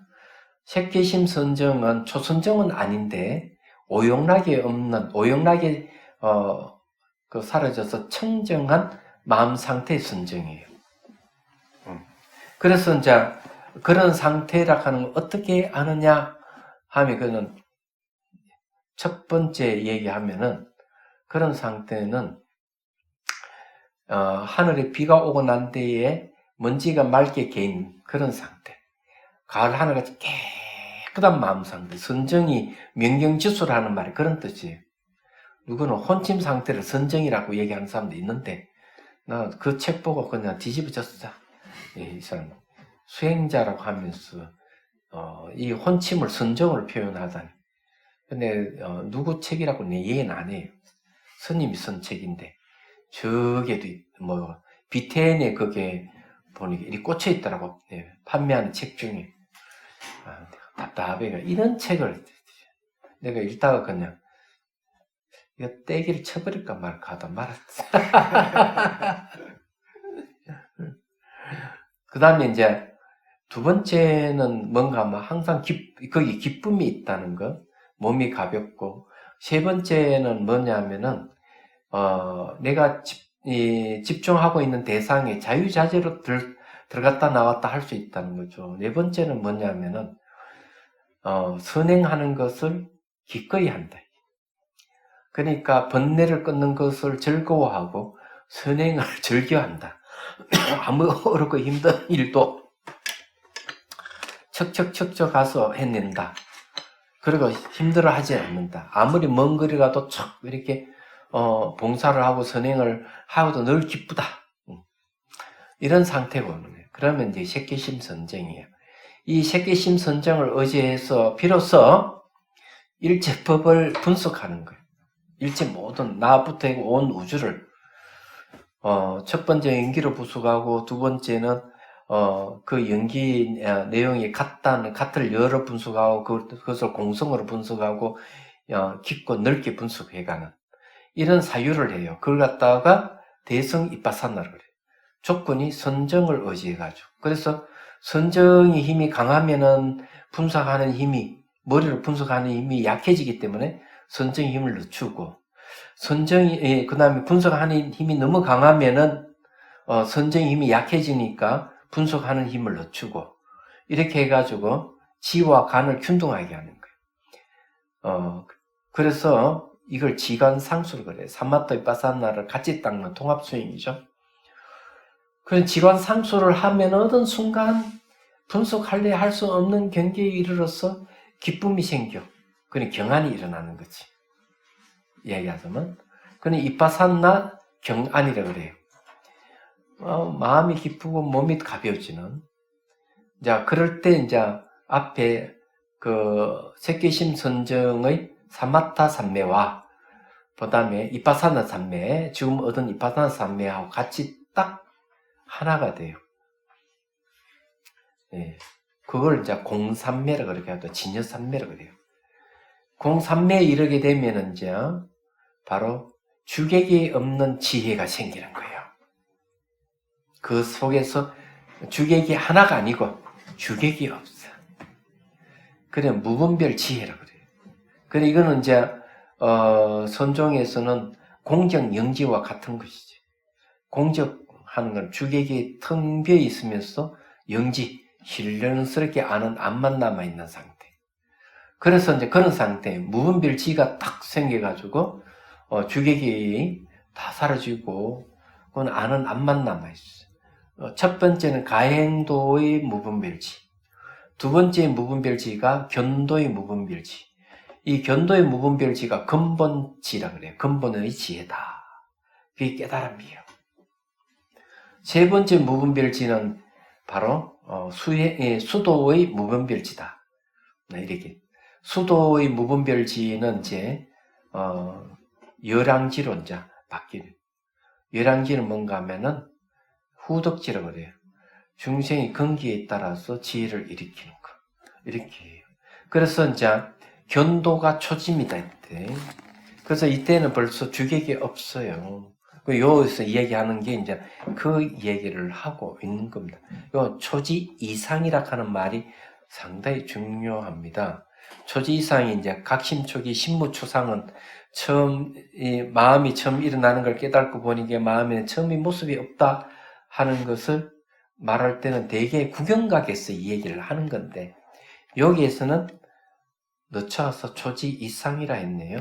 색계심 선정은 초선정은 아닌데, 오용락이 없는, 오용락이, 사라져서 청정한 마음 상태의 선정이에요. 그래서 이제 그런 상태라 하는 걸 어떻게 아느냐 하면 그는 첫 번째 얘기하면은 그런 상태는 하늘에 비가 오고 난 뒤에 먼지가 맑게 개인 그런 상태. 가을 하늘같이 깨끗한 마음 상태. 선정이 명경지수라는 말이 그런 뜻이에요. 누구는 혼침 상태를 선정이라고 얘기하는 사람도 있는데 나 그 책 보고 그냥 뒤집어졌어. 이 사람 수행자라고 하면서 이 혼침을 선정으로 표현하다니. 근데 누구 책이라고는 이해는 안 해요. 스님이 쓴 책인데 저게도 뭐 비태엔에 그게 보니까 이리 꽂혀 있더라고. 네, 판매하는 책 중에. 답답해가 이런 책을 내가 읽다가 그냥 이거 떼기를 쳐버릴까 말까 하다 말았어. 그 다음에 이제 두 번째는 뭔가 뭐 항상 거기 기쁨이 있다는 것, 몸이 가볍고, 세 번째는 뭐냐면은, 내가 집중하고 있는 대상에 자유자재로 들어갔다 나왔다 할 수 있다는 거죠. 네 번째는 뭐냐면은, 선행하는 것을 기꺼이 한다. 그러니까 번뇌를 끊는 것을 즐거워하고 선행을 즐겨한다. 아무 어렵고 힘든 일도 척척척척 가서 해낸다. 그리고 힘들어하지 않는다. 아무리 먼 거리 가도 척 이렇게 봉사를 하고 선행을 하고도 늘 기쁘다. 이런 상태가 오는 거예요. 그러면 이제 색계심 선정이에요. 이 색계심 선정을 의지해서 비로소 일체법을 분석하는 거예요. 일체 모든 나부터 온 우주를 첫 번째 연기로 분석하고 두 번째는 그 연기 내용이 같을 여러 분석하고 그것을 공성으로 분석하고 깊고 넓게 분석해가는 이런 사유를 해요. 그걸 갖다가 대성 이빠사나를 그래요. 조건이 선정을 의지해가지고. 그래서 선정의 힘이 강하면은 분석하는 힘이 머리를 분석하는 힘이 약해지기 때문에 선정의 힘을 늦추고 그 다음에 분석하는 힘이 너무 강하면은 선정의 힘이 약해지니까 분석하는 힘을 늦추고 이렇게 해가지고 지와 간을 균등하게 하는 거예요. 그래서 이걸 지간상수를 그래요. 삼마토 이빠사나를 같이 닦는 통합 수행이죠. 그래서 지간상수를 하면 어떤 순간 분석할래 할 수 없는 경계에 이르러서 기쁨이 생겨. 그러니 경안이 일어나는 거지. 이야기하자면. 그러니 이빠사나 경안이라 그래요. 마음이 기쁘고 몸이 가벼워지는. 자, 그럴 때 이제 앞에 그 색계심 선정의 사마타 삼매와 그 다음에 이빠사나 삼매, 지금 얻은 이빠사나 삼매하고 같이 딱 하나가 돼요. 네. 그걸 이제 공삼매라 그렇게 하고 진여삼매라 그래요. 공삼매에 이르게 되면 이제 바로 주객이 없는 지혜가 생기는 거예요. 그 속에서 주객이 하나가 아니고 주객이 없어. 그래 무분별 지혜라 그래요. 그래 이거는 이제 선종에서는 공적 영지와 같은 것이지. 공적하는 건 주객이 텅 비어 있으면서 영지 신령스럽게 아는 암만 남아 있는 상태. 그래서 이제 그런 상태 무분별 지가 딱 생겨가지고 주객이 다 사라지고 그건 아는 암만 남아 있어. 첫 번째는 가행도의 무분별지, 두 번째 무분별지가 견도의 무분별지. 이 견도의 무분별지가 근본지라 그래요. 근본의 지혜다. 그게 깨달음이에요. 세 번째 무분별지는 바로 수도의 무분별지다. 이렇게 수도의 무분별지는 이제 열왕지로 이제 바뀌는. 열왕지는 뭔가 하면은 후덕지라고 그래요. 중생의 근기에 따라서 지혜를 일으키는 거. 이렇게 해요. 그래서 이제 견도가 초지입니다, 이때. 그래서 이때는 벌써 주객이 없어요. 여기서 이야기하는 게 이제 그 얘기를 하고 있는 겁니다. 요 초지 이상이라 하는 말이 상당히 중요합니다. 초지 이상이 이제 각심초기 신무초상은 처음, 마음이 처음 일어나는 걸 깨닫고 보니 마음에는 처음이 모습이 없다 하는 것을 말할 때는 대개 구경각에서 이 얘기를 하는 건데, 여기에서는 늦춰서 초지 이상이라 했네요.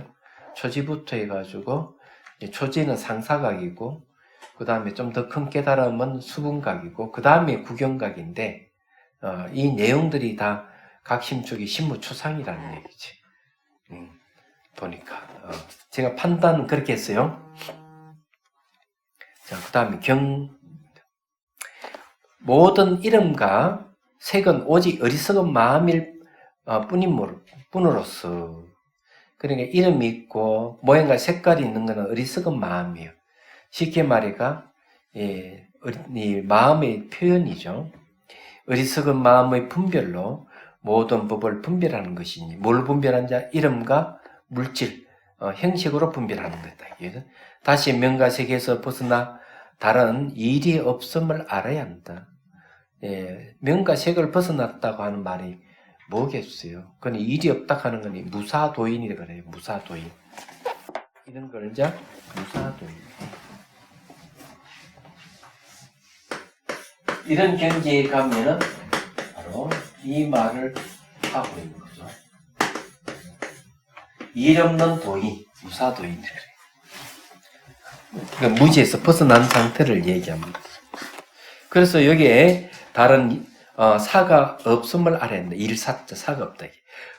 초지부터 해가지고, 초지는 상사각이고, 그 다음에 좀 더 큰 깨달음은 수분각이고, 그 다음에 구경각인데, 이 내용들이 다 각심초기 신무초상이라는 얘기지. 보니까. 제가 판단 그렇게 했어요. 자, 그 다음에 모든 이름과 색은 오직 어리석은 마음일 뿐으로서, 그러니까 이름이 있고 모양과 색깔이 있는 것은 어리석은 마음이에요. 쉽게 말해가 이 마음의 표현이죠. 어리석은 마음의 분별로 모든 법을 분별하는 것이니, 뭘 분별하는 자? 이름과 물질, 형식으로 분별하는 거다. 다시 명과 색에서 벗어나 다른 일이 없음을 알아야 한다. 명과 색을 벗어났다고 하는 말이 뭐겠어요? 그건 일이 없다 하는 거니 무사도인이라고 그래요. 무사도인. 이런 걸 이제 무사도인. 이런 경지에 가면은 바로 이 말을 하고 있는 거죠. 일 없는 도인, 무사도인이라고 그래요. 그러니까 무지에서 벗어난 상태를 얘기합니다. 그래서 여기에 다른 사가 없음을 알아야 한다. 일사자 사가 없다.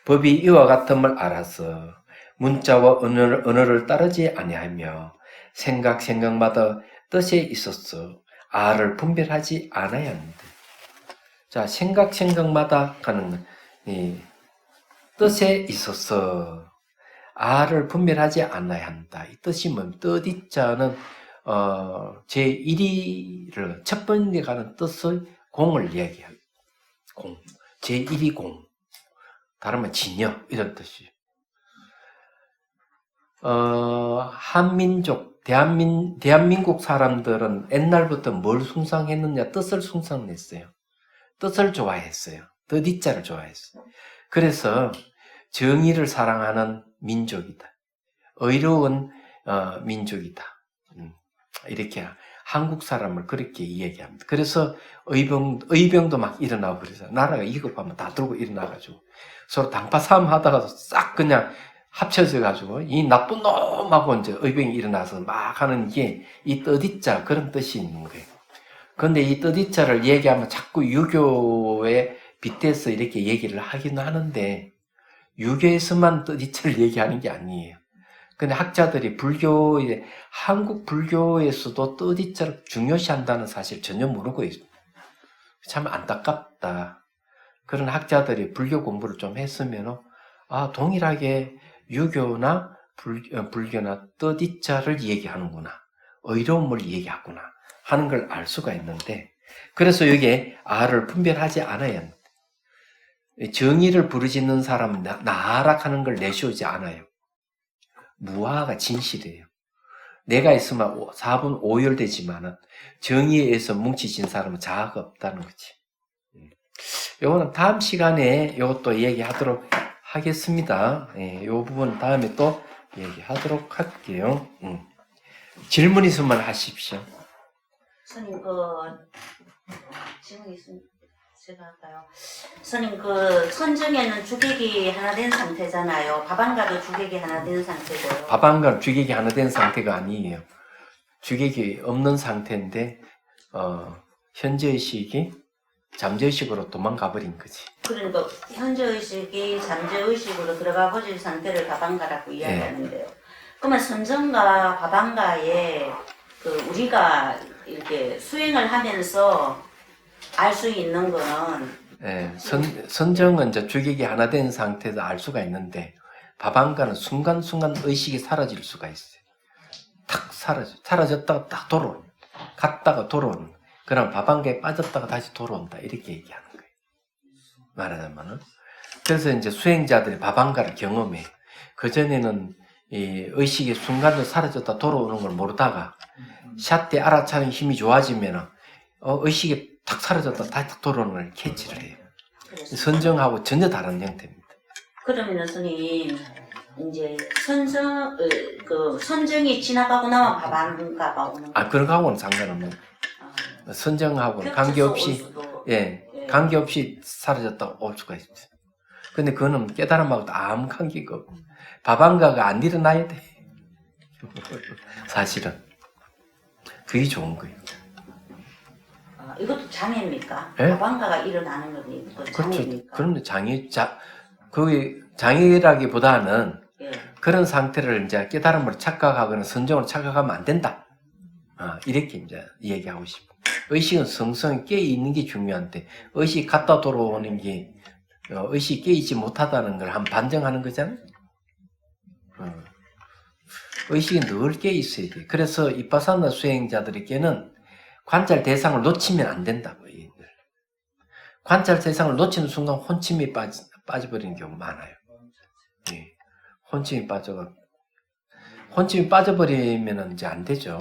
법이 이와 같음을 알아서 문자와 언어를 따르지 아니하며 생각마다 뜻에 있어서 아를 분별하지 않아야 한다. 자, 생각마다 가는 뜻에 있어서 아를 분별하지 않아야 한다. 이 뜻이 뭡니까? 뜻이자는 제1위를 첫 번째 가는 뜻의 공을 얘기해요. 공. 제1위 공. 다른 말 진여 이런 뜻이에요. 한민족, 대한민국 사람들은 옛날부터 뭘 숭상했느냐? 뜻을 숭상했어요. 뜻을 좋아했어요. 뜻이자를 좋아했어요. 그래서 정의를 사랑하는 민족이다. 의로운 민족이다. 이렇게 한국 사람을 그렇게 이야기합니다. 그래서 의병도 막 일어나고 그래서 나라가 위급하면 다 들고 일어나가지고 서로 당파 싸움 하다가도 싹 그냥 합쳐져가지고 이 나쁜 놈하고 이제 의병이 일어나서 막 하는 게 이 뜻이자 그런 뜻이 있는 거예요. 그런데 이 뜻이자를 얘기하면 자꾸 유교에 빗대서 이렇게 얘기를 하긴 하는데 유교에서만 뜻이자를 얘기하는 게 아니에요. 근데 학자들이 한국 불교에서도 뜻이자를 중요시한다는 사실 전혀 모르고 있어요. 참 안타깝다. 그런 학자들이 불교 공부를 좀 했으면, 동일하게 유교나 불교나 뜻이자를 얘기하는구나. 의로움을 얘기하구나. 하는 걸 알 수가 있는데, 그래서 여기에 아를 분별하지 않아야 합니다. 정의를 부르짖는 사람은 나락하는 걸 내세우지 않아요. 무아가 진실이에요. 내가 있으면 4분 5열되지만은 정의에 의해서 뭉치진 사람은 자아가 없다는 거지. 요거는 다음 시간에 이것도 얘기하도록 하겠습니다. 이 부분 다음에 또 얘기하도록 할게요. 질문 있으면 하십시오. 스님, 질문 있으면 제가 할까요? 스님, 선정에는 주객이 하나 된 상태잖아요. 밥안가도 주객이 하나 된 상태고요. 밥안가는 주객이 하나 된 상태가 아니에요. 주객이 없는 상태인데 현재의식이 잠재의식으로 도망가 버린 거지. 그러니까 현재의식이 잠재의식으로 들어가 버릴 상태를 바방가라고 이야기하는데요. 그러면 선정과 바방가에 그 우리가 이렇게 수행을 하면서 알 수 있는 거는 예, 선정은 이제 주객이 하나 된 상태에서 알 수가 있는데 바방가는 순간순간 의식이 사라질 수가 있어요. 탁 사라졌다가 딱 돌아오는, 갔다가 돌아오는. 그럼 바방가에 빠졌다가 다시 돌아온다 이렇게 얘기하는 거예요. 말하자면은. 그래서 이제 수행자들이 바방가를 경험해. 그 전에는 이 의식이 순간적으로 사라졌다 돌아오는 걸 모르다가 샷때 알아차리는 힘이 좋아지면 의식이 탁 사라졌다 다시 탁 돌아오는 걸 캐치를 해요. 선정하고 전혀 다른 형태입니다. 그러면은 스님 이제 선정이 지나가고 나면 바방가가 오는 거예요. 그런 거하고는 상관없는 거예요. 선정하고는 관계없이 관계없이 사라졌다 올 수가 있죠. 근데 그거는 깨달음하고 아무 관계가 없고 바방가가 안 일어나야 돼. 사실은 그게 좋은 거예요. 이것도 장애입니까? 예? 바방가가 일어나는 건 이것도 장애입니까? 그렇죠. 그럼 그 장애라기보다는 예. 그런 상태를 이제 깨달음으로 착각하거나 선정으로 착각하면 안 된다. 이렇게 이제 얘기하고 싶어. 의식은 성성히 깨 있는 게 중요한데 의식 갔다 돌아오는 게 의식 깨 있지 못하다는 걸 한번 반증하는 거잖아요. 의식이 늘 깨 있어야 돼. 그래서 이빠사나 수행자들에게는 관찰 대상을 놓치면 안 된다고. 관찰 대상을 놓치는 순간 혼침이 빠져버리는 경우 많아요. 예. 혼침이 빠져버리면 이제 안 되죠.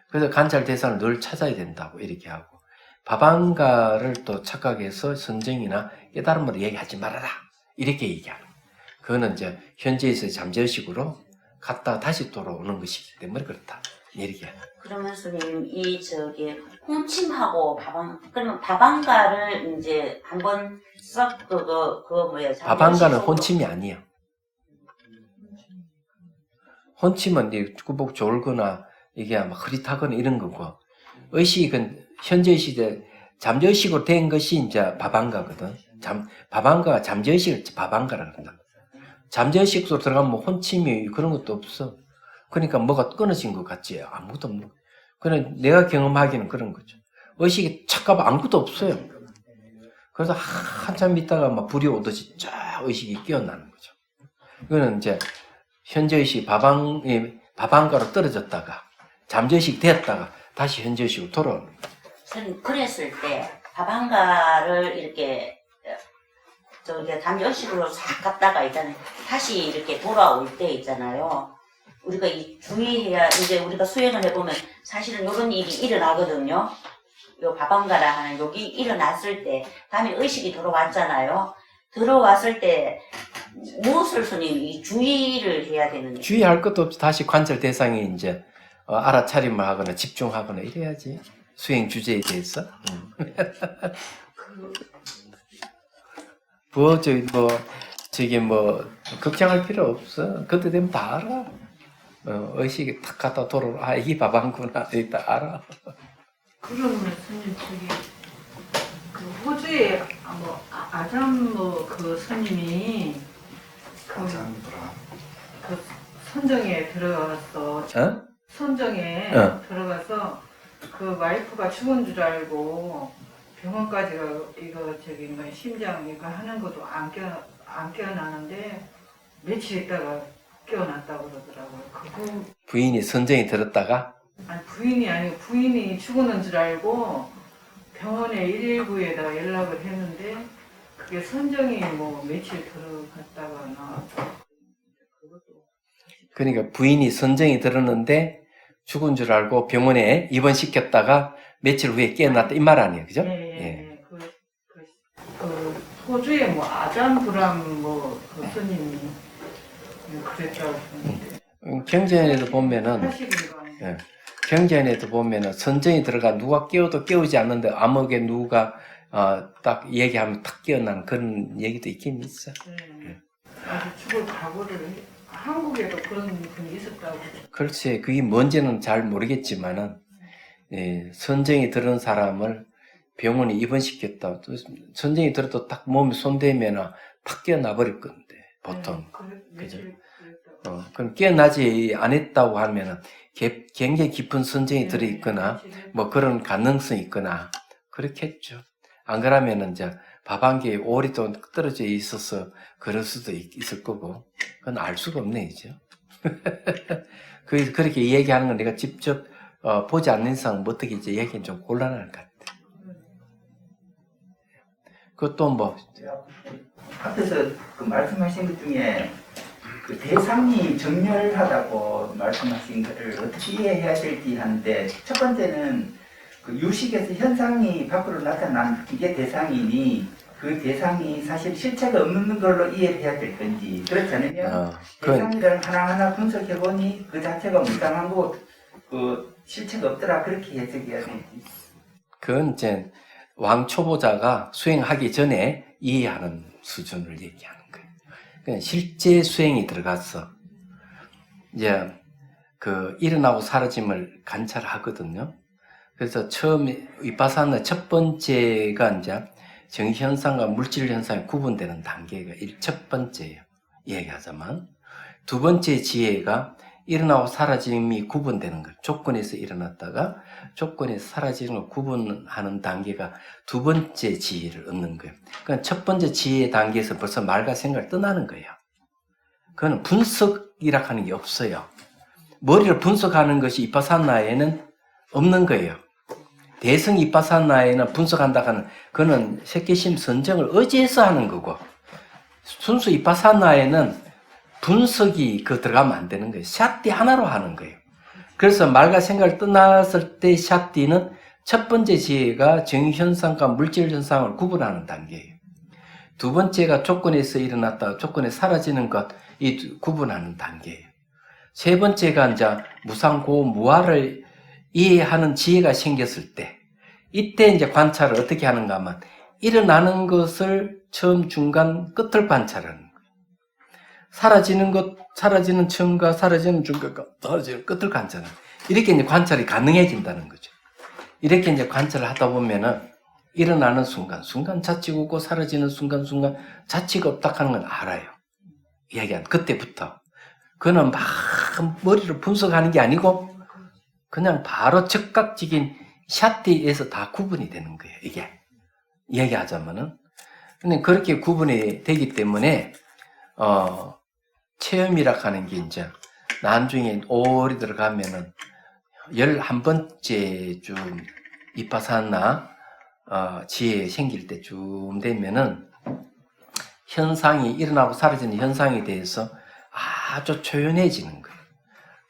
그래서 관찰 대상을 늘 찾아야 된다고 이렇게 하고 바방가를 또 착각해서 선정이나 깨달음으로 얘기하지 말아라 이렇게 얘기하는. 그거는 이제 현재에서 잠재의식으로 갔다가 다시 돌아오는 것이기 때문에 그렇다. 이렇게. 그러면 스님 혼침하고 그러면 바방가를 이제 한번 썩 그거 뭐야? 바방가는 혼침이 아니에요. 혼침은 이제 꾸벅 졸거나 이게 아마 흐릿하거나 이런 거고 의식은 현재의식에 잠재의식으로 된 것이 이제 바방가거든. 바방가가 잠재의식을 바방가라고 한다. 잠재의식으로 들어가면 뭐 혼침이 그런 것도 없어. 그러니까 뭐가 끊어진 것 같지 아무것도 없는. 그냥 내가 경험하기는 그런 거죠. 의식이 착 가면 아무것도 없어요. 그래서 한참 있다가 막 불이 오듯이 쫙 의식이 깨어나는 거죠. 이거는 이제 현재의식 바방가로 떨어졌다가 잠재의식 됐다가 다시 현재의식으로 돌아오는 거죠. 선생님 그랬을 때 바방가를 이렇게 잠재의식으로 싹 갔다가 있잖아요. 다시 이렇게 돌아올 때 있잖아요. 우리가 이 주의해야 이제 우리가 수행을 해보면 사실은 이런 일이 일어나거든요. 요 바방가라 하는 여기 일어났을 때 다음에 의식이 들어왔잖아요. 들어왔을 때 무엇을 스님이 주의를 해야 되는지. 주의할 것도 없이 다시 관찰 대상이 이제 알아차림을 하거나 집중하거나 이래야지. 수행 주제에 대해서. 걱정할 필요 없어. 그때 되면 다 알아. 의식이 탁 갔다 돌아오라. 이게 바방구나. 이게 다 알아. 그러면 스님 그 호주에 아잠 그 스님이 그 선정에 들어가서 선정에 들어가서 그 와이프가 죽은 줄 알고 병원까지 심장 이거 하는 것도 안 깨어나는데 며칠 있다가 깨어났다고 그러더라고요. 부인이 선정이 들었다가? 아니 부인이 아니고 부인이 죽었는 줄 알고 병원에 119에다가 연락을 했는데 그게 선정이 뭐 며칠 들어갔다가 나왔다. 그러니까 부인이 선정이 들었는데 죽은 줄 알고 병원에 입원시켰다가 며칠 후에 깨어났다 이 말 아니에요, 그죠? 예. 그 호주에 뭐 아잠브람 그 스님이 그랬다고 했는데. 경전에도 보면은 경전에도 보면은 선정이 들어가 누가 깨워도 깨우지 않는데 암흑에 누가 딱 얘기하면 탁 깨어나는 그런 얘기도 있긴 있어. 아주 죽을 각오를 한국에도 그런 분이 있었다고. 그렇지. 그게 뭔지는 잘 모르겠지만은 선정이 들은 사람을 병원에 입원시켰다. 또 선생이 들어도 딱 몸에 손대면 팍 깨어나버릴 건데, 보통. 그죠? 그럼 깨어나지 않았다고 하면은 굉장히 깊은 선정이 들어있거나, 뭐 그런 가능성이 있거나, 그렇겠죠. 안 그러면은 이제 밥 한 개에 오리 또 떨어져 있어서 그럴 수도 있을 거고, 그건 알 수가 없네, 이제. 그렇게 얘기하는 건 내가 직접 보지 않는 이상 어떻게 이제 얘기는 좀 곤란할 것 같아. 그것도 뭐, 앞에서 그 말씀하신 것 중에 그 대상이 정렬하다고 말씀하신 것을 어떻게 이해해야 될지 하는데, 첫 번째는 그 유식에서 현상이 밖으로 나타난 이게 대상이니 그 대상이 사실 실체가 없는 걸로 이해해야 될 건지, 그렇지 않으면 대상이라는 하나하나 분석해보니 그 자체가 무상한 거고 그 실체가 없더라, 그렇게 해석해야 될지. 그건 이제 왕초보자가 수행하기 전에 이해하는 수준을 얘기하는 거예요. 그러니까 실제 수행이 들어가서 이제 그 일어나고 사라짐을 관찰하거든요. 그래서 처음에 위파사나 첫 번째가 이제 정현상과 물질 현상이 구분되는 단계가 첫 번째예요. 얘기하자면 두 번째 지혜가 일어나고 사라짐이 구분되는 것, 조건에서 일어났다가 조건에서 사라지는 걸 구분하는 단계가 두 번째 지혜를 얻는 거예요. 그러니까 첫 번째 지혜 단계에서 벌써 말과 생각을 떠나는 거예요. 그건 분석이라 하는 게 없어요. 머리를 분석하는 것이 이파사나에는 없는 거예요. 대성 이파사나에는 분석한다 하는, 그거는 새끼심 선정을 의지해서 하는 거고, 순수 이파사나에는 분석이 들어가면 안 되는 거예요. 샷띠 하나로 하는 거예요. 그래서 말과 생각을 떠났을 때 샷띠는 첫 번째 지혜가 정현상과 물질 현상을 구분하는 단계예요. 두 번째가 조건에서 일어났다, 조건에 사라지는 것, 이 구분하는 단계예요. 세 번째가 이제 무상고 무아를 이해하는 지혜가 생겼을 때, 이때 이제 관찰을 어떻게 하는가 하면 일어나는 것을 처음, 중간, 끝을 관찰하는 거예요. 사라지는 것, 사라지는 처음과 사라지는 중간과 사라지는 끝을 관찰하는 거예요. 이렇게 이제 관찰이 가능해진다는 거죠. 이렇게 이제 관찰을 하다 보면은 일어나는 순간, 순간 자치가 없고 사라지는 순간, 순간 자치가 없다 하는 건 알아요. 이야기한 그때부터. 그거는 막 머리로 분석하는 게 아니고 그냥 바로 즉각적인 샷띠에서 다 구분이 되는 거예요, 이게. 이야기하자면은. 근데 그렇게 구분이 되기 때문에, 체험이라 하는 게 이제 나중에 오래 들어가면은 11번째 이파사나, 지혜 생길 때쯤 되면은 현상이 일어나고 사라지는 현상에 대해서 아주 초연해지는 거예요.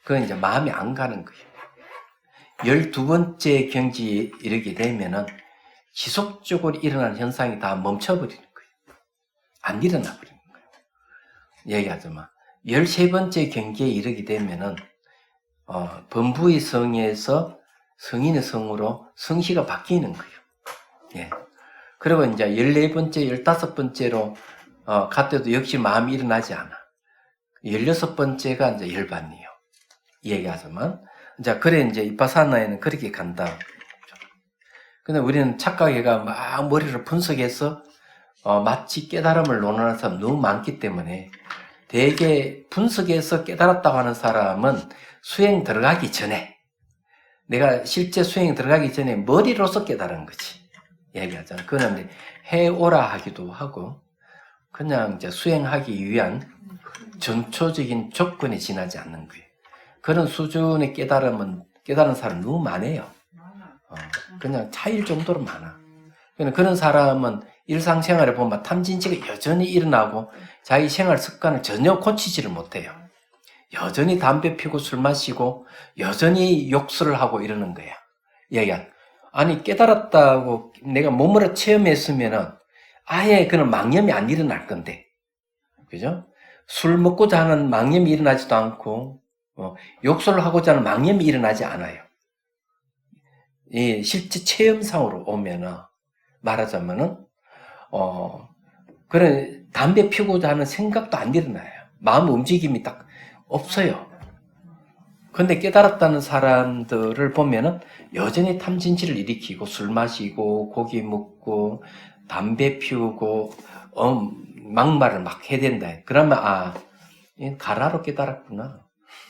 그건 이제 마음이 안 가는 거예요. 12번째 경지에 이르게 되면은 지속적으로 일어나는 현상이 다 멈춰버리는 거예요. 안 일어나 버리는 거예요. 얘기하자면 13번째 경지에 이르게 되면은 범부의 성에서 성인의 성으로 성시가 바뀌는 거예요. 예. 그리고 이제 14번째, 15번째로 갈 때도 역시 마음이 일어나지 않아. 16번째가 이제 열반이에요. 얘기하자면. 자, 그래, 이제, 이파사나에는 그렇게 간다. 근데 우리는 착각해가 막 머리를 분석해서, 마치 깨달음을 논하는 사람 너무 많기 때문에, 대개 분석해서 깨달았다고 하는 사람은 수행 들어가기 전에, 내가 실제 수행 들어가기 전에 머리로서 깨달은 거지. 얘기하잖아. 그거는 이제 해오라 하기도 하고, 그냥 이제 수행하기 위한 전초적인 조건에 지나지 않는 거예요. 그런 수준의 깨달은 사람 너무 많아요. 그냥 차일 정도로 많아. 그런 사람은 일상생활에 보면 탐진치가 여전히 일어나고 자기 생활 습관을 전혀 고치지를 못해요. 여전히 담배 피고 술 마시고 여전히 욕설을 하고 이러는 거야. 얘기한. 아니, 깨달았다고 내가 몸으로 체험했으면은 아예 그런 망념이 안 일어날 건데. 그죠? 술 먹고자 하는 망념이 일어나지도 않고, 욕설을 하고자 하는 망념이 일어나지 않아요. 이 실제 체험상으로 오면은, 말하자면은, 그런 담배 피우고자 하는 생각도 안 일어나요. 마음 움직임이 딱 없어요. 근데 깨달았다는 사람들을 보면은 여전히 탐진치를 일으키고 술 마시고 고기 먹고 담배 피우고 막말을 막 해야 된다. 그러면 얘는 가라로 깨달았구나.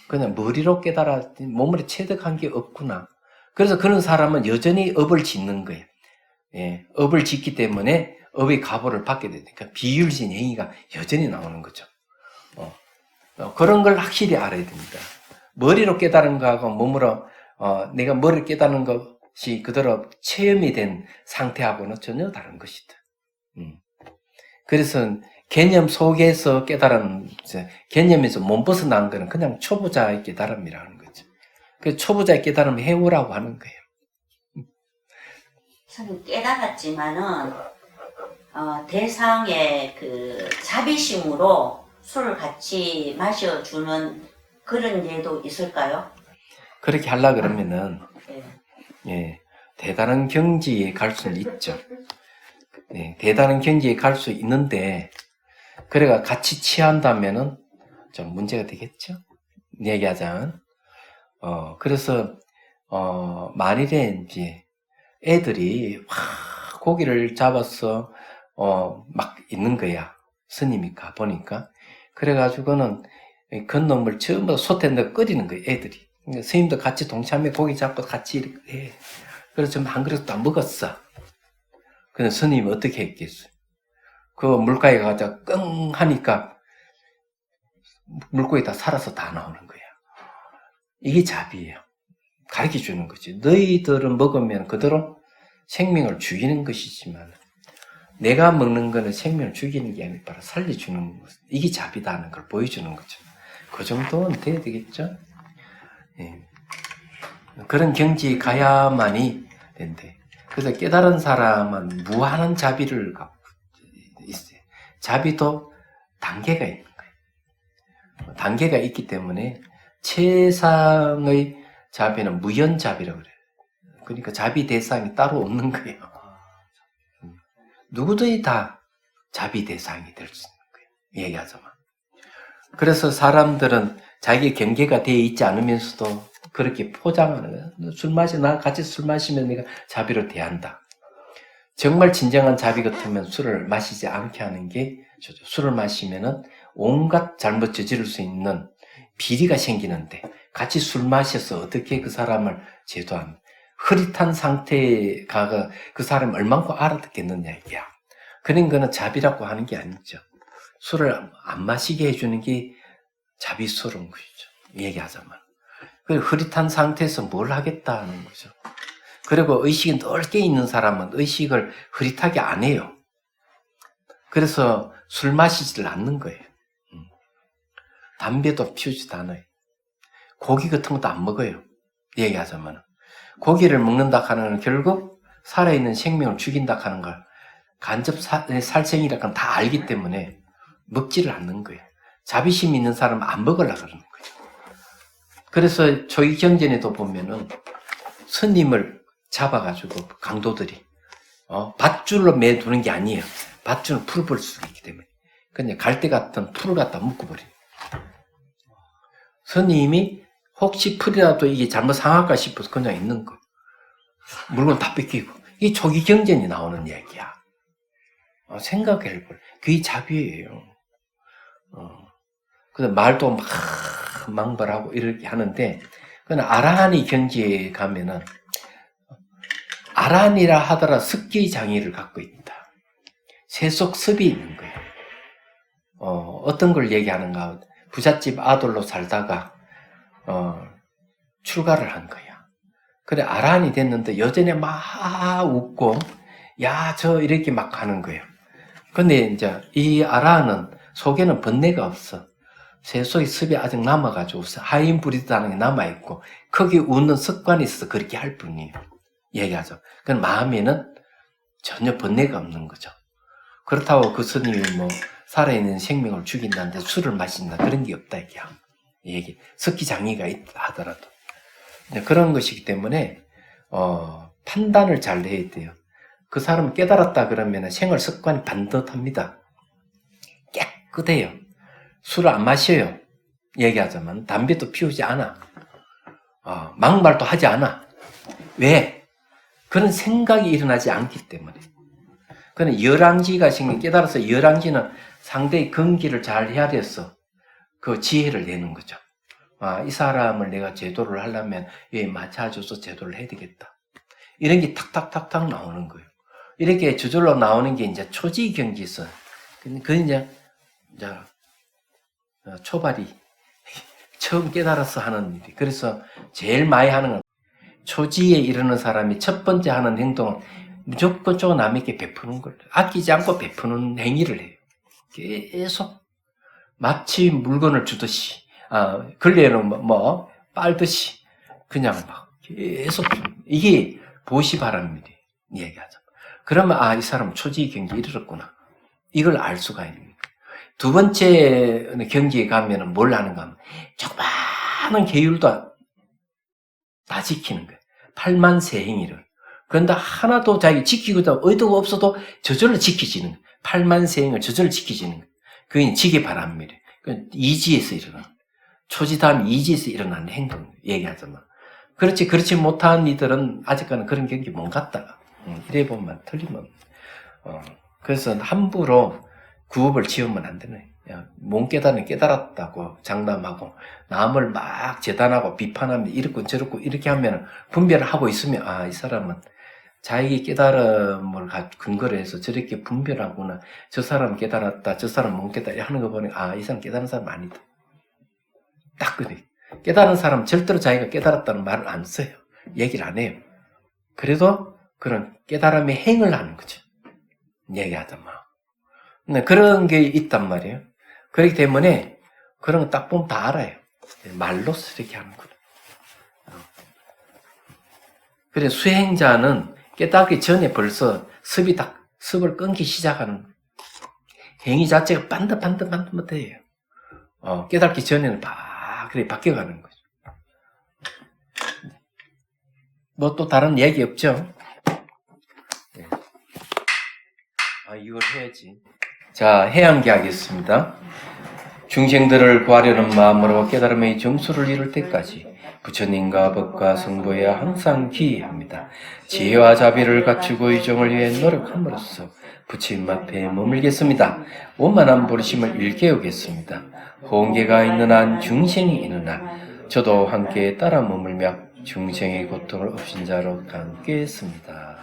그냥 머리로 깨달았, 몸으로 체득한 게 없구나. 그래서 그런 사람은 여전히 업을 짓는 거예요. 예, 업을 짓기 때문에 업의 가보를 받게 되니까 비율신 행위가 여전히 나오는 거죠. 그런 걸 확실히 알아야 됩니다. 머리로 깨달은 거하고 몸으로 내가 머리를 깨달은 것이 그대로 체험이 된 상태하고는 전혀 다른 것이다. 그래서 개념 속에서 깨달은 개념에서 못 벗어난 거는 그냥 초보자의 깨달음이라는 거죠. 그 초보자의 깨달음을 해오라고 하는 거예요. 저는 깨달았지만은 대상의 그 자비심으로 술을 같이 마셔주는 그런 예도 있을까요? 그렇게 하려고 그러면은 네. 예, 대단한 경지에 갈 수는 있죠. 네, 대단한 경지에 갈 수 있는데 그래가 같이 취한다면은 좀 문제가 되겠죠. 얘기하자면 그래서 만일에 이제 애들이 고기를 잡아서 막 있는 거야. 스님이 가 보니까 그래가지고는 그놈을 전부 솥에 끓이는 거예요. 애들이. 스님도 같이 동참해 고기 잡고 같이 이렇게 해. 그래서 좀 한 그릇도 안 먹었어. 근데 스님이 어떻게 했겠어요? 그 물가에 가서 끙 하니까 물고기 다 살아서 다 나오는 거야. 이게 자비예요. 가르쳐 주는 거지. 너희들은 먹으면 그대로 생명을 죽이는 것이지만 내가 먹는 거는 생명을 죽이는 게 아니라 바로 살려주는 것. 이게 자비다는 걸 보여주는 거죠. 그 정도는 돼야 되겠죠. 예. 그런 경지에 가야만이 된대. 그래서 깨달은 사람은 무한한 자비를 갖고 있어요. 자비도 단계가 있는 거예요. 단계가 있기 때문에 최상의 자비는 무연자비라고 그래요. 그러니까 자비 대상이 따로 없는 거예요. 누구든지 다 자비 대상이 될 수 있는 거예요. 얘기하자면. 그래서 사람들은 자기 경계가 되어 있지 않으면서도 그렇게 포장하는 거예요. 술 마시나 같이 술 마시면 내가 자비로 대한다. 정말 진정한 자비 같으면 술을 마시지 않게 하는 게 좋죠. 술을 마시면은 온갖 잘못 저지를 수 있는 비리가 생기는데 같이 술 마셔서 어떻게 그 사람을 제도합니까? 흐릿한 상태가 그 사람을 얼만큼 알아듣겠느냐 이게야. 그런 거는 자비라고 하는 게 아니죠. 술을 안 마시게 해주는 게 자비스러운 것이죠. 얘기하자면. 그리고 흐릿한 상태에서 뭘 하겠다는 거죠. 그리고 의식이 넓게 있는 사람은 의식을 흐릿하게 안 해요. 그래서 술 마시지를 않는 거예요. 담배도 피우지도 않아요. 고기 같은 것도 안 먹어요. 얘기하자면. 고기를 먹는다 하는 건 결국 살아있는 생명을 죽인다 하는 걸 간접 살생이라는 건 다 알기 때문에 먹지를 않는 거예요. 자비심 있는 사람은 안 먹으려고 그러는 거예요. 그래서 조기경전에도 보면은 스님을 잡아가지고 강도들이 밧줄로 매두는 게 아니에요. 밧줄은 풀을 볼 수 있기 때문에 그냥 갈대 같은 풀을 갖다 묶어버려요. 스님이 혹시 풀이라도 이게 잘못 상할까 싶어서 그냥 있는 거. 물건 다 뺏기고. 이게 조기 경전이 나오는 얘기야. 생각해볼. 그게 자비예요. 근데 말도 막 망발하고 이렇게 하는데, 그건 아라한이 경지에 가면은, 아라한이라 하더라 습기 장애를 갖고 있다. 세속 습이 있는 거예요. 어떤 걸 얘기하는가. 부잣집 아들로 살다가, 출가를 한 거야. 그래, 아라한이 됐는데 여전히 막 웃고, 야, 저 이렇게 막 하는 거예요. 근데 이제 이 아라한은 속에는 번뇌가 없어. 세속의 습이 아직 남아가지고 하인 부리다는 게 남아있고, 거기 웃는 습관이 있어서 그렇게 할 뿐이에요. 얘기하죠. 그 마음에는 전혀 번뇌가 없는 거죠. 그렇다고 그 스님이 뭐, 살아있는 생명을 죽인다는데 술을 마신다. 그런 게 없다, 이게. 얘기. 습기 장애가 있다 하더라도. 그런 것이기 때문에, 판단을 잘 해야 돼요. 그 사람을 깨달았다 그러면 생활 습관이 반듯합니다. 깨끗해요. 술을 안 마셔요. 얘기하자면. 담배도 피우지 않아. 막말도 하지 않아. 왜? 그런 생각이 일어나지 않기 때문에. 그는 열왕지가 생긴, 깨달아서 열왕지는 상대의 근기를 잘 해야 돼서 그 지혜를 내는 거죠. 이 사람을 내가 제도를 하려면 얘 맞춰줘서 제도를 해야 되겠다. 이런 게 탁탁탁탁 나오는 거예요. 이렇게 저절로 나오는 게 이제 초지 경지에서, 그 이제 초발이 처음 깨달아서 하는 일이. 그래서 제일 많이 하는 건 초지에 이르는 사람이 첫 번째 하는 행동은 무조건 남에게 베푸는 걸, 아끼지 않고 베푸는 행위를 해요. 계속 마치 물건을 주듯이, 근래에는 빨듯이 그냥 막 계속 이게 보시바랍니다. 얘기하자. 그러면 이 사람 초지 경지에 이르렀구나. 이걸 알 수가 있는 거예요. 두 번째 경지에 가면은 뭘 하는가 하면 조그마한 계율도 다 지키는 거예요. 8만 세행위를. 그런데 하나도 자기 지키고 의도가 없어도 저절로 지키지는 거예요. 8만 세행을 저절로 지키지는 거예요. 그게 지기 바랍니다. 이지에서 일어나는, 초지 다음 이지에서 일어나는 행동 얘기하자면. 그렇지 못한 이들은 아직까지는 그런 경기 못 갔다가 이래 보면 틀림없는. 그래서 함부로 구업을 지으면 안 되네. 못 깨달은 깨달았다고 장담하고 남을 막 재단하고 비판하면 이렇고 저렇고 이렇게 하면 분별을 하고 있으면 이 사람은 자기 깨달음을 근거로 해서 저렇게 분별하구나. 저 사람 깨달았다, 저 사람 못 깨달았다 하는 거 보니 이 사람 깨달은 사람 아니다. 딱 그래. 깨달은 사람 절대로 자기가 깨달았다는 말을 안 써요. 얘기를 안 해요. 그래도 그런 깨달음의 행을 하는 거죠. 얘기하자면. 네, 그런 게 있단 말이에요. 그렇기 때문에 그런 거 딱 보면 다 알아요. 말로서 이렇게 하는 거예요. 그래서 수행자는 깨닫기 전에 벌써 습을 끊기 시작하는 거예요. 행위 자체가 반듯해요. 깨닫기 전에는 그래 바뀌어가는 거죠. 뭐 또 다른 얘기 없죠? 네. 이걸 해야지. 자, 해양기 하겠습니다. 중생들을 구하려는 마음으로 깨달음의 정수를 이룰 때까지 부처님과 법과 성부에 항상 기합니다. 지혜와 자비를 갖추고 이정을 위해 노력함으로써 부처님 앞에 머물겠습니다. 원만한 부르심을 일깨우겠습니다. 홍계가 있는 한 중생이 있는 한 저도 함께 따라 머물며 중생의 고통을 없인 자로 담겠습니다.